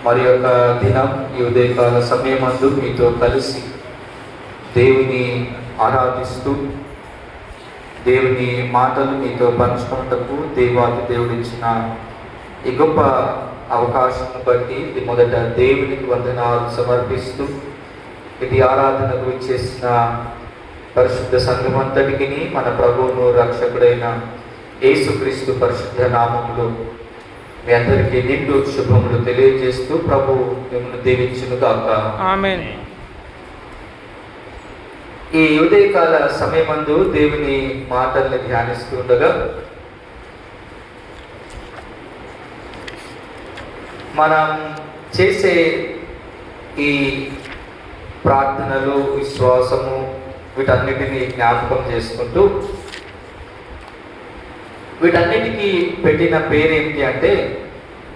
మరి యొక్క దినం ఈ ఉదయకాల సమయమందు మీతో కలిసి దేవుని ఆరాధిస్తూ దేవుని మాటలు మీతో పంచుకున్నటకు దేవాది దేవుడు ఇచ్చిన ఈ గొప్ప అవకాశం బట్టి మొదట దేవునికి వందనాలు సమర్పిస్తూ ఇది ఆరాధనకు ఇచ్చేసిన పరిశుద్ధ సంఘమంతటికి మన ప్రభువును రక్షకుడైన యేసుక్రీస్తు పరిశుద్ధ నామములో మీ అందరికీ నిండు శుభములు తెలియజేస్తూ ప్రభు మిమ్మల్ని దీవించును గాక. ఆమేన్. ఈ ఉదయకాల సమయమందు దేవుని మాటల్ని ధ్యానిస్తూ ఉండగా మనం చేసే ఈ ప్రార్థనలు, విశ్వాసము వీటన్నిటినీ జ్ఞాపకం చేసుకుంటూ వీటన్నిటికీ పెట్టిన పేరేంటి అంటే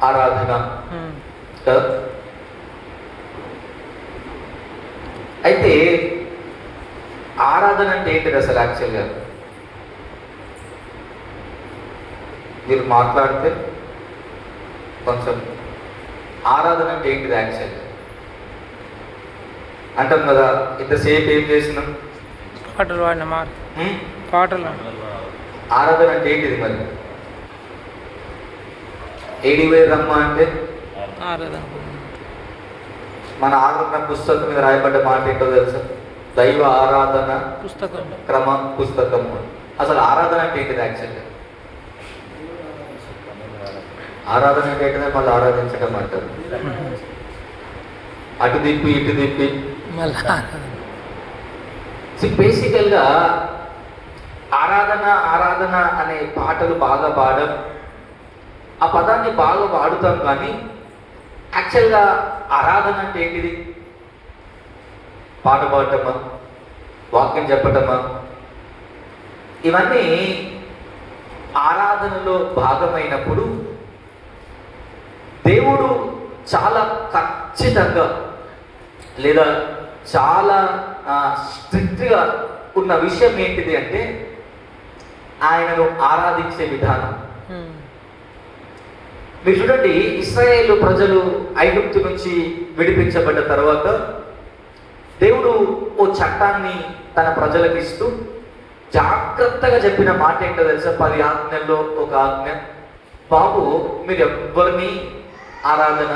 ఆరాధన. అయితే ఆరాధన అంటే ఏంటిది అసలు? యాక్చువల్గా మీరు మాట్లాడితే కొంచెం ఆరాధన అంటే ఏంటిది యాక్చువల్గా అంటాం కదా. ఇంతసేపు ఏం చేసినాం? పాటలు వాడిన పాటలు. ఆరాధన అంటే ఏంటిది? మరి ఏడి వేరు రమ్మ అంటే ఆరాధన. మన ఆరాధన పుస్తకం మీద రాయబడ్డ మాట ఏంటో తెలుసా? దైవ ఆరాధన పుస్తకం క్రమ పుస్తకము. అసలు ఆరాధన అంటే ఏంటిది యాక్చువల్గా? ఆరాధన అంటే ఏంటిదే మళ్ళీ ఆరాధించడం అంటారు. అటు తిప్పి ఇటు తిప్పి. బేసికల్గా ఆరాధన ఆరాధన అనే పాటలు బాగా పాడడం, ఆ పదాన్ని బాగా వాడుతాం, కానీ యాక్చువల్గా ఆరాధన అంటే ఏంటిది? పాట పాడటమా, వాక్యం చెప్పటమా? ఇవన్నీ ఆరాధనలో భాగమైనప్పుడు దేవుడు చాలా ఖచ్చితంగా లేదా చాలా స్ట్రిక్ట్గా ఉన్న విషయం ఏంటిది అంటే ఆయనను ఆరాధించే విధానం. మీరు చూడండి, ఇశ్రాయేలు ప్రజలు ఐగుప్తు నుంచి విడిపించబడ్డ తర్వాత దేవుడు ఓ చట్టాన్ని తన ప్రజలకు ఇస్తూ జాగ్రత్తగా చెప్పిన మాట ఏంటో తెలుసా? 10 ఆజ్ఞల్లో ఒక ఆజ్ఞ, బాబు మీరు ఎవ్వరిని ఆరాధన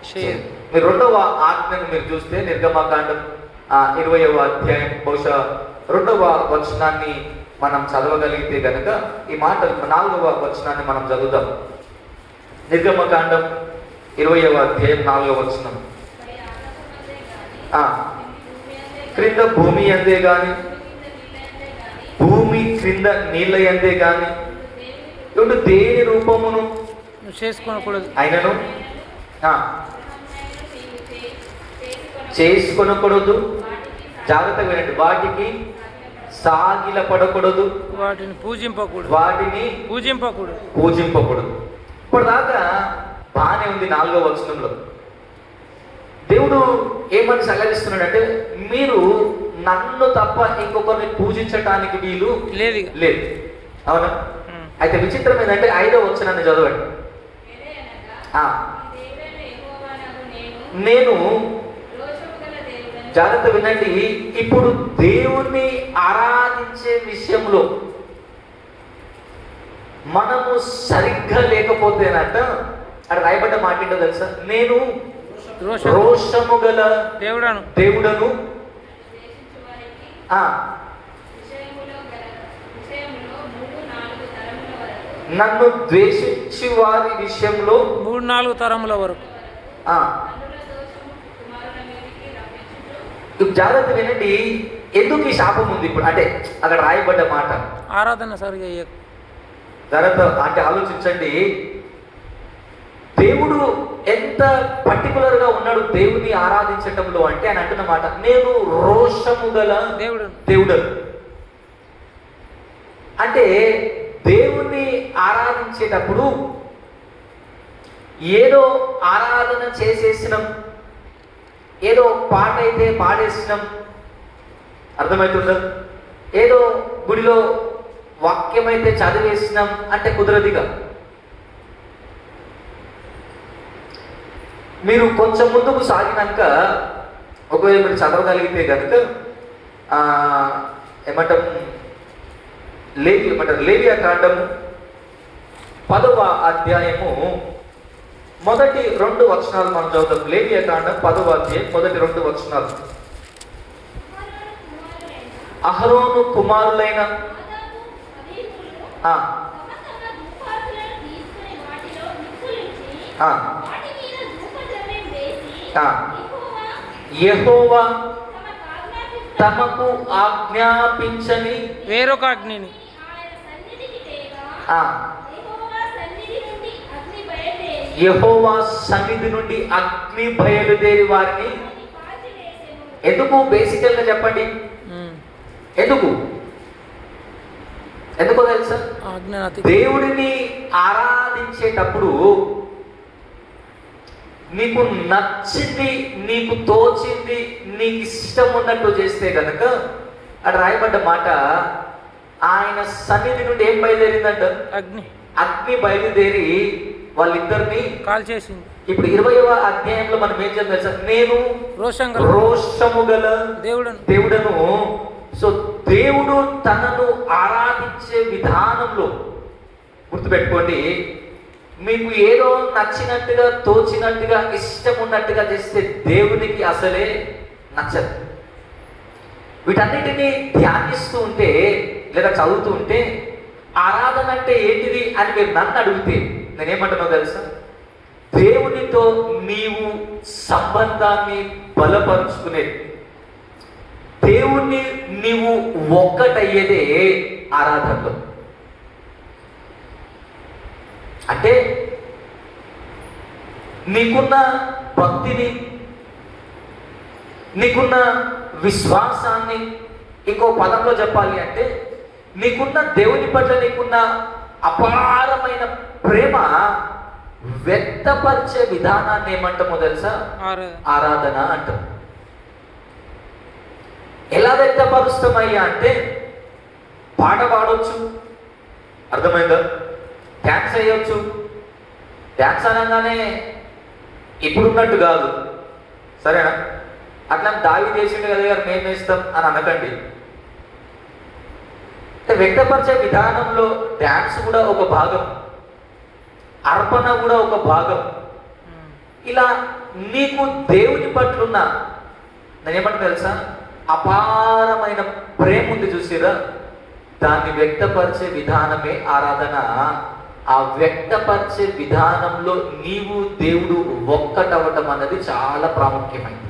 చేయరు. మీరు 2వ ఆజ్ఞను మీరు చూస్తే నిర్గమకాండం 20వ అధ్యాయం బహుశా 2వ వచనాన్ని మనం చదవగలిగితే కనుక ఈ మాటలు 4వ వచనాన్ని మనం చదువుదాం. నిర్గమకాండం 20వ అధ్యాయం 4వ వచనం. క్రింద భూమి అందే గాని, భూమి క్రింద నీళ్ళ అందే గాని ఇప్పుడు దేని రూపమును చేసుకోకూడదు, ఆయనను చేసుకొనకూడదు. జాగ్రత్తగా వినండి, వాటికి సాగిల పడకూడదు, వాటిని పూజింపకూడదు, వాటిని పూజింపకూడదు. ఇప్పటిదాకా బాగానే ఉంది. 4వ వచనంలో దేవుడు ఏమని సెలవిస్తున్నాడంటే, మీరు నన్ను తప్ప ఇంకొకరిని పూజించటానికి వీలు లేదు. అవునా? అయితే విచిత్రం ఏంటంటే 5వ వచనాన్ని చదవండి. నేను, జాగ్రత్త వినండి, ఇప్పుడు దేవుణ్ణి ఆరాధించే విషయంలో మనము సరిగ్గా లేకపోతేనట అక్కడ రాయబడ్డ మాట ఏంటో తెలుసా? నేను రోషము గల దేవుడను నన్ను ద్వేషించి వారి విషయంలో 3-4 తరముల వరకు. జాగ్రత్త వినండి, ఎందుకు ఈ శాపం ఉంది ఇప్పుడు అంటే అక్కడ రాయబడ్డ మాట? ఆరాధన సరిగా జాగ్రత్త అంటే ఆలోచించండి. దేవుడు ఎంత పర్టికులర్గా ఉన్నాడు దేవుని ఆరాధించటంలో అంటే ఆయన అంటున్న మాట, నేను రోషము గల దేవుడు. అంటే దేవుణ్ణి ఆరాధించేటప్పుడు ఏదో ఆరాధన చేసేసినాం, ఏదో పాట అయితే పాడేసినాం, అర్థమవుతుందా? ఏదో గుడిలో వాక్యం అయితే చదివేసినాం అంటే కుదరదిగా. మీరు కొంచెం ముందుకు సాగినాక ఒకవేళ మీరు చదవగలిగితే కనుక ఏమంటారు లేవియా కాండము 10వ అధ్యాయము మొదటి 2 వచనాలు మనం చదువుతాం. లేవియా కాండం 10వ అధ్యాయం మొదటి 2 వచనాలు. అహరోను కుమారులైన యెహోవా తమకు ఆజ్ఞాపించని వేరొక అగ్నిని యెహోవా సన్నిధి నుండి అగ్ని బయలుదేరి వారిని ఎందుకు బేసికల్ గా చెప్పండి, ఎందుకో తెలుసా? దేవుడిని ఆరాధించేటప్పుడు నీకు నచ్చింది, నీకు తోచింది, నీకు ఇష్టం ఉన్నట్టు చేస్తే కనుక అక్కడ రాయబడ్డ మాట, ఆయన సన్నిధి నుండి ఏం బయలుదేరిందంట? అగ్ని బయలుదేరి వాళ్ళిద్దరిని కాల్ చేసింది. ఇప్పుడు 20వ అధ్యాయంలో మనం ఏం చేద్దాం తెలుసా? నేను రోషము గల దేవుడను. సో దేవుడు తనను ఆరాధించే విధానంలో గుర్తుపెట్టుకోండి, మీకు ఏదో నచ్చినట్టుగా, తోచినట్టుగా, ఇష్టం ఉన్నట్టుగా చేస్తే దేవునికి అసలే నచ్చదు. వీటన్నిటినీ ధ్యానిస్తూ ఉంటే లేదా చదువుతూ ఉంటే ఆరాధన అంటే ఏంటిది అని మీరు నన్ను అడిగితే నేనేమంటున్నావు తెలుసా? దేవునితో నీవు సంబంధాన్ని బలపరుచుకునేది, దేవుణ్ణి నీవు ఒక్కటయ్యేదే ఆరాధనలో. అంటే నీకున్న భక్తిని, నీకున్న విశ్వాసాన్ని, ఇంకో పదంలో చెప్పాలి అంటే నీకున్న దేవుని పట్ల నీకున్న అపారమైన ప్రేమ వ్యక్తపరిచే విధానాన్ని ఏమంటామో తెలుసా? ఆరాధన అంటాం. ఎలా వ్యక్తపరుస్తామయ్యా అంటే పాట పాడవచ్చు, అర్థమైందా? డ్యాన్స్ వేయవచ్చు. డ్యాన్స్ అనగానే ఇప్పుడున్నట్టు కాదు, సరేనా? అట్లా దావీదు చేసిండు కదా గారు మేము వేస్తాం అని అనకండి. వ్యక్తపరిచే విధానంలో డ్యాన్స్ కూడా ఒక భాగం, అర్పణ కూడా ఒక భాగం. ఇలా నీకు దేవుని పట్లున్న నేనేమంటా తెలుసా? అపారమైన ప్రేమ ఉంది చూసిరా, దాన్ని వ్యక్తపరిచే విధానమే ఆరాధన. ఆ వ్యక్తపరిచే విధానంలో నీవు దేవుడు ఒక్కటవటం అన్నది చాలా ప్రాముఖ్యమైనది.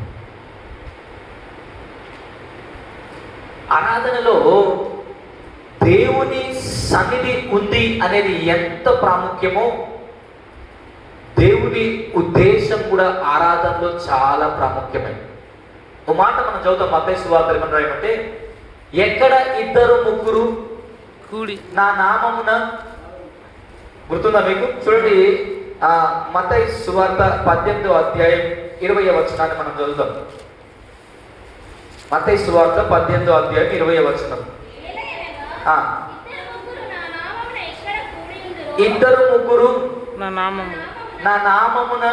ఆరాధనలో దేవుని సన్నిధి ఉంది అనేది ఎంత ప్రాముఖ్యమో దేవుని ఉద్దేశం కూడా ఆరాధనలో చాలా ప్రాముఖ్యమైనది. ఒక మాట మనం చదువుతాం మత్తయి సువార్త ఏమంటే, ఎక్కడ 2-3 కూడి నా నామమున, గుర్తుందా మీకు? చూడండి, మత్తయి సువార్త 18వ అధ్యాయం 20వ వచనాన్ని మనం చదువుతాం. మత్తయి సువార్త 18వ అధ్యాయం 20వ వచనం. 2-3 నా నామమున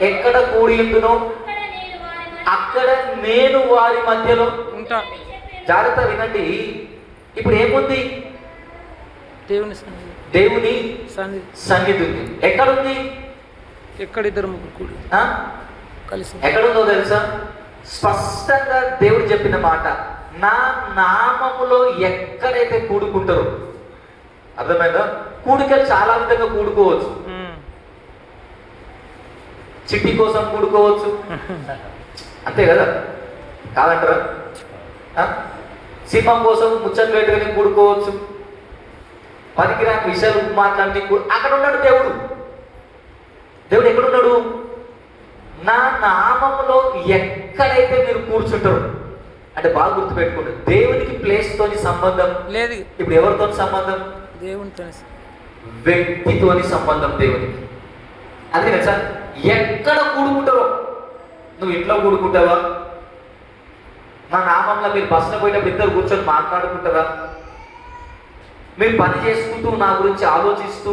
ఎక్కడ కూడి ఉండునో అక్కడ నేను వారి మధ్యలో ఉంటా. జాగ్రత్త వినండి. ఇప్పుడు ఏముంది? దేవుని సన్నిధి ఉంది. ఎక్కడుంది? ఎక్కడ 2-3 కూడి కలిసి ఎక్కడుందో తెలుసా? స్పష్టంగా దేవుడు చెప్పిన మాట, నా నామములో ఎక్కడైతే కూడుకుంటారో. అర్థమైందా? కూడికలు చాలా విధంగా కూడుకోవచ్చు. చిట్టి కోసం కూడుకోవచ్చు, అంతే కదా? కాదంటారా? సింహం కోసం ముచ్చట్లు పెట్టుకుని కూడుకోవచ్చు, పనికిరాని విషయాలు మాట్లాడి అక్కడ ఉన్నాడు దేవుడు. దేవుడు ఎక్కడున్నాడు? నా నామములో ఎక్కడైతే మీరు కూర్చుంటారు అంటే బాగా గుర్తుపెట్టుకోండి, దేవునికి ప్లేస్ తోని సంబంధం లేదు. ఇప్పుడు ఎవరితో సంబంధం? దేవునితో, వ్యక్తితోని సంబంధం దేవునికి. అందుకనే సార్, ఎక్కడ కూడుకుంటారో, నువ్వు ఇంట్లో కూడుకుంటావా? నా నామంలో మీరు బస్సులో పోయినప్పుడు ఇద్దరు కూర్చొని మాట్లాడుకుంటారా? మీరు పని చేసుకుంటూ నా గురించి ఆలోచిస్తూ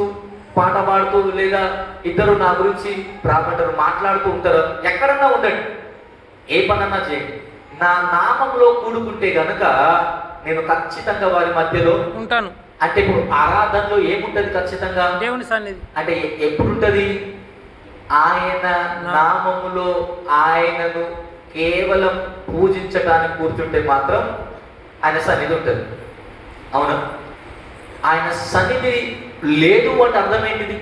పాట పాడుతూ లేదా ఇద్దరు నా గురించి మాట్లాడుతూ ఉంటారు. ఎక్కడన్నా ఉండండి, ఏ పనన్నా చేయండి, నా నామంలో కూడుకుంటే గనుక నేను ఖచ్చితంగా వారి మధ్యలో ఉంటాను. అంటే ఇప్పుడు ఆరాధనలో ఏముంటది? ఖచ్చితంగా దేవుని సన్నిధి. అంటే ఎప్పుడుంటది? ఆయన నామములో ఆయనను కేవలం పూజించడానికి కూర్చుంటే మాత్రం ఆయన సన్నిధి ఉంటుంది. అవునా? ఆయన సన్నిధి లేదు అంటే అర్థం ఏంటిది?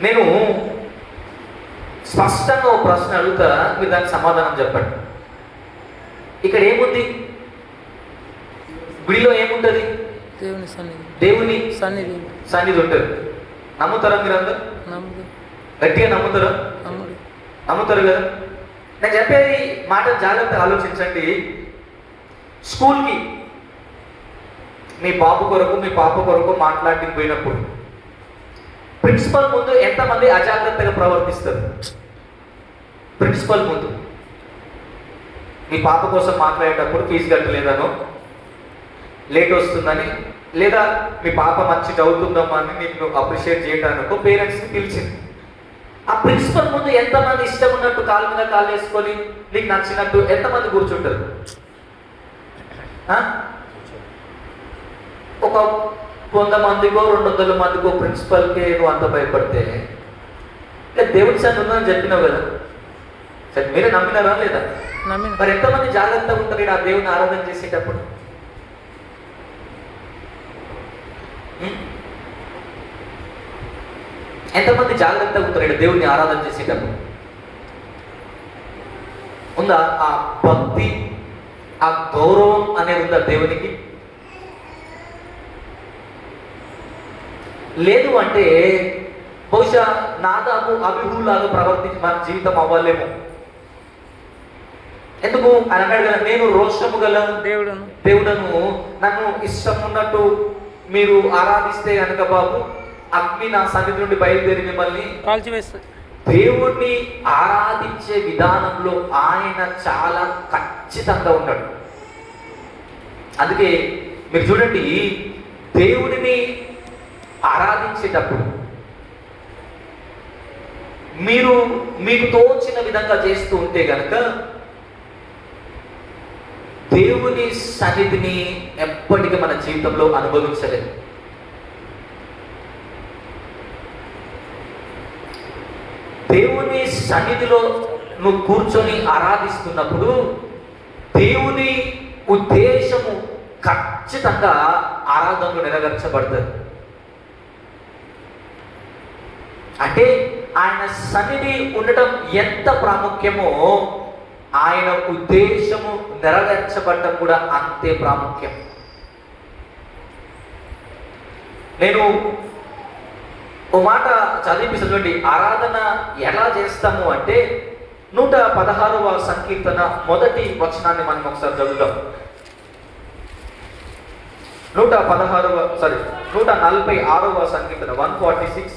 నేను స్పష్టంగా ఒక ప్రశ్న అడుగుతా, మీరు దానికి సమాధానం చెప్పండి. ఇక్కడ ఏముంది? గుడిలో ఏముంటది? దేవుని సన్నిధి. దేవుని సన్నిధి సన్నిధి ఉంటుంది. నమ్ముతారా మీరు అందరు? నమ్ముడు. గట్టిగా నమ్ముతారా? నమ్ముడు. నమ్ముతారు కదా? నేను చెప్పేది మాట జాగ్రత్తగా ఆలోచించండి. స్కూల్కి మీ బాబు కొరకు మీ పాప కొరకు మాట్లాడి పోయినప్పుడు ప్రిన్సిపల్ ముందు ఎంతమంది అజాగ్రత్తగా ప్రవర్తిస్తారు? ప్రిన్సిపల్ ముందు మీ పాప కోసం మాట్లాడేటప్పుడు ఫీజు కట్టలేదనో, లేట్ వస్తుందని, లేదా మీ పాప మంచి చదువుతుందమ్మా అని నీకు అప్రిషియేట్ చేయడానికో పేరెంట్స్ని పిలిచింది. ఆ ప్రిన్సిపల్ ముందు ఎంతమంది ఇష్టం ఉన్నట్టు కాలు మీద కాలు వేసుకొని నీకు నచ్చినట్టు ఎంతమంది కూర్చుంటారు? ఒక 100 మందికో 200 మందికో ప్రిన్సిపల్కి నువ్వు అంత భయపడితే దేవుడి సన్ని ఉందని చెప్పినావు కదా, సరే మీరే నమ్మినారా లేదా? మరి ఎంతమంది జాగ్రత్తగా ఉంటారు ఇక్కడ ఆ దేవుని ఆరాధన చేసేటప్పుడు? ఎంతమంది జాగ్రత్తగా ఉంటారు ఇక్కడ దేవుడిని ఆరాధన చేసేటప్పుడు? ఉందా ఆ భక్తి, ఆ గౌరవం అనేది ఉందా దేవునికి? లేదు అంటే బహుశా నాదాబు అభిహులాగా ప్రవర్తించి మన జీవితం అవ్వలేము. ఎందుకు అని అన్నాడు కదా, నేను రోషము గల దేవుడను, నన్ను ఇష్టం ఉన్నట్టు మీరు ఆరాధిస్తే కనుక బాబు అగ్ని నా సన్నిధి నుండి బయలుదేరి మిమ్మల్ని కాల్చివేస్తుంది. దేవుణ్ణి ఆరాధించే విధానంలో ఆయన చాలా ఖచ్చితంగా ఉన్నాడు. అందుకే మీరు చూడండి, దేవుడిని ఆరాధించేటప్పుడు మీరు మీకు తోచిన విధంగా చేస్తూ ఉంటే గనక దేవుని సన్నిధిని ఎప్పటికీ మన జీవితంలో అనుభవించలేదు. దేవుని సన్నిధిలో నువ్వు కూర్చొని ఆరాధిస్తున్నప్పుడు దేవుని ఉద్దేశము ఖచ్చితంగా ఆరాధనలో నెరవేర్చబడుతుంది. అంటే ఆయన సన్నిధి ఉండటం ఎంత ప్రాముఖ్యమో ఆయన ఉద్దేశము నెరవేర్చబడటం కూడా అంతే ప్రాముఖ్యం. నేను ఓ మాట చదివిపిస్తుంది. ఆరాధన ఎలా చేస్తాము అంటే 116వ సంకీర్తన మొదటి వచనాన్ని మనం ఒకసారి చదువుదాం. 146వ సంకీర్తన 146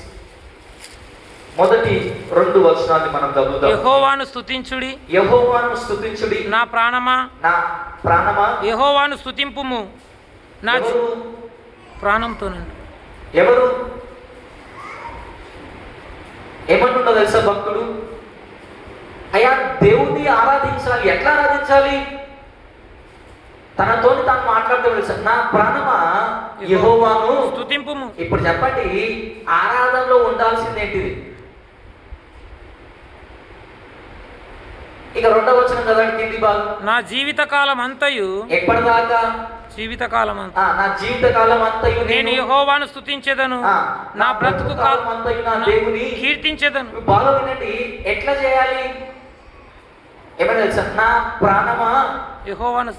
మొదటి 2 వచనాన్ని మనం చదువుదాం. యెహోవాను స్తుతించుడి, యెహోవాను స్తుతించుడి నా ప్రాణమా, నా ప్రాణమా యెహోవాను స్తుతింపుము నా ప్రాణంతోనండి. ఎవరు ఏమంటుండో తెలుసా భక్తుడు? అయ్యా దేవుణ్ణి ఆరాధించాలి. ఎట్లా ఆరాధించాలి? తనతోని తాను మాట్లాడుతూ తెలుసా, నా ప్రాణమా యెహోవాను స్తుతింపుము. ఇప్పుడు చెప్పండి, ఆరాధనలో ఉండాల్సింది ఏంటిది? ఇక 2వ వచనం చదవండి, కింది భాగం. నా జీవిత కాలం అంతయు, ఎప్పటిదాకా? జీవితకాలం అంతా నా జీవితకాలం అంతయు నేను యెహోవాను స్తుతించెదను, నా బ్రతుకు కాలం అంతయు నా దేవుని కీర్తించెదను. బాగా వినండి, ఎట్లా చేయాలి? ఏమన్నా తెలుసా? నా ప్రాణమా యెహోవాను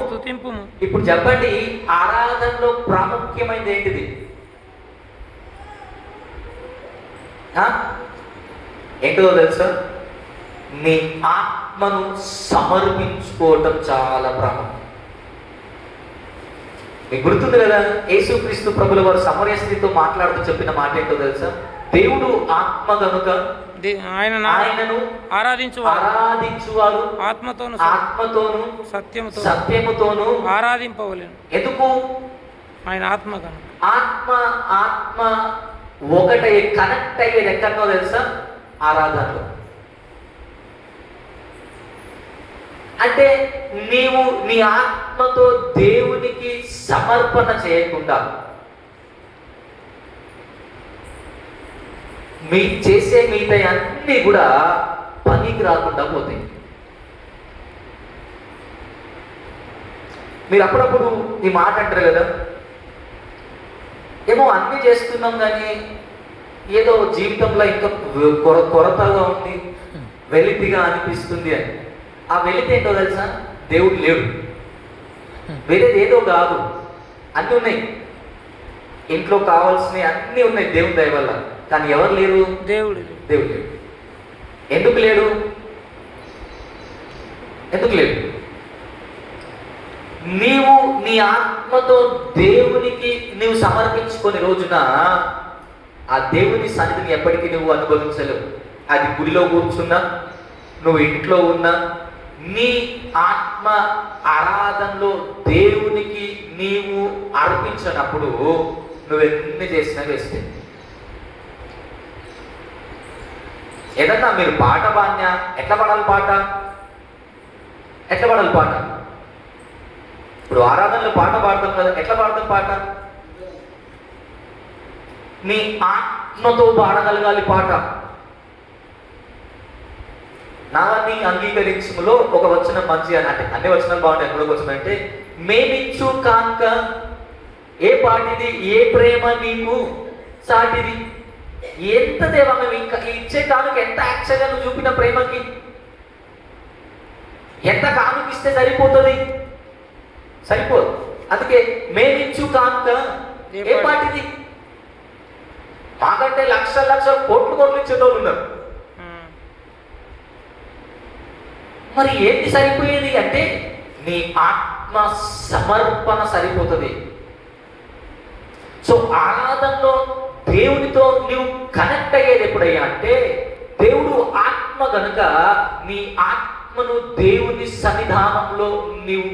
స్తుతింపుము. ఇప్పుడు చెప్పండి, ఆరాధనలో ప్రాముఖ్యమైనది ఏంటిది? ఏంటో తెలుసా? నీ ఆత్మను సమర్పించుకోవటం చాలా ప్రాముఖ్యం. మీకు గుర్తుంది కదా, యేసుక్రీస్తు ప్రభుల వారు సమరయ స్త్రీతో మాట్లాడుతూ చెప్పిన మాట ఏంటో తెలుసా? దేవుడు ఆత్మ కనుక ఆయనను ఆరాధించువారు ఆత్మతోను సత్యముతోను ఆరాధింపవలెను. ఎందుకు? ఆయన ఆత్మ కనుక. ఆత్మ ఒకటే కనెక్ట్ అయ్యేది ఎక్కడో తెలుసా? ఆరాధనలో. అంటే నీవు నీ ఆత్మతో దేవునికి సమర్పణ చేయకుండా చేసే మిగతా అన్నీ కూడా పనికి రాకుండా పోతాయి. మీరు అప్పుడప్పుడు ఈ మాట అంటారు కదా, ఏమో అన్నీ చేస్తున్నాం కానీ ఏదో జీవితంలో ఇంకా కొరతగా ఉంది, వెలితిగా అనిపిస్తుంది అని. ఆ వెలితి ఏంటో తెలుసా? దేవుడు లేడు, వేరేది ఏదో కాదు, అన్నీ ఉన్నాయి. ఇంట్లో కావాల్సినవి అన్నీ ఉన్నాయి దేవుని దయ వల్ల. కానీ ఎవరు లేరు? దేవుడు లేడు. ఎందుకు లేడు? నీవు నీ ఆత్మతో దేవునికి నీవు సమర్పించుకునే రోజున ఆ దేవుని సన్నిధిని ఎప్పటికీ నువ్వు అనుభవించలేవు. అది గుడిలో కూర్చున్నా, నువ్వు ఇంట్లో ఉన్నా, నీ ఆత్మ ఆరాధనలో దేవునికి నీవు అర్పించినప్పుడు నువ్వెన్ని చేసినా వేస్తే. ఏదన్నా మీరు పాట పాడినా ఎట్లా పాడాలి పాట? ఇప్పుడు ఆరాధనలో పాట పాడతాం కదా, ఎట్లా పాడతాం పాట? నీ ఆత్మతో పాడగలగాలి పాట. నావన్నీ అంగీకరించులో ఒక వచనం మంచి అని, అంటే అన్ని వచనాలు బాగుంటాయి. ఎక్కడో వచనం అంటే, మేమిచ్చు కాంక ఏ పాటిది, ఏ ప్రేమ నీకు సాటిది. ఎంత దేవా మేము ఇంకా ఇచ్చే కానుక ఎంత యాక్చువల్గా నువ్వు చూపిన ప్రేమకి ఎంత కానుకిస్తే సరిపోతుంది? సరిపోదు. అందుకే మేమిచ్చు కానుక ఏ పాటిది. మాకంటే లక్షల కోట్లు ఇచ్చేటోళ్ళు ఉన్నారు. మరి ఏంటి సరిపోయేది అంటే నీ ఆత్మ సమర్పణ సరిపోతుంది. సో ఆరాధనలో దేవునితో నీవు కనెక్ట్ అయ్యేది ఎప్పుడయ్యా అంటే, దేవుడు ఆత్మ కనుక నీ ఆత్మను దేవుని సన్నిధానంలో నీవు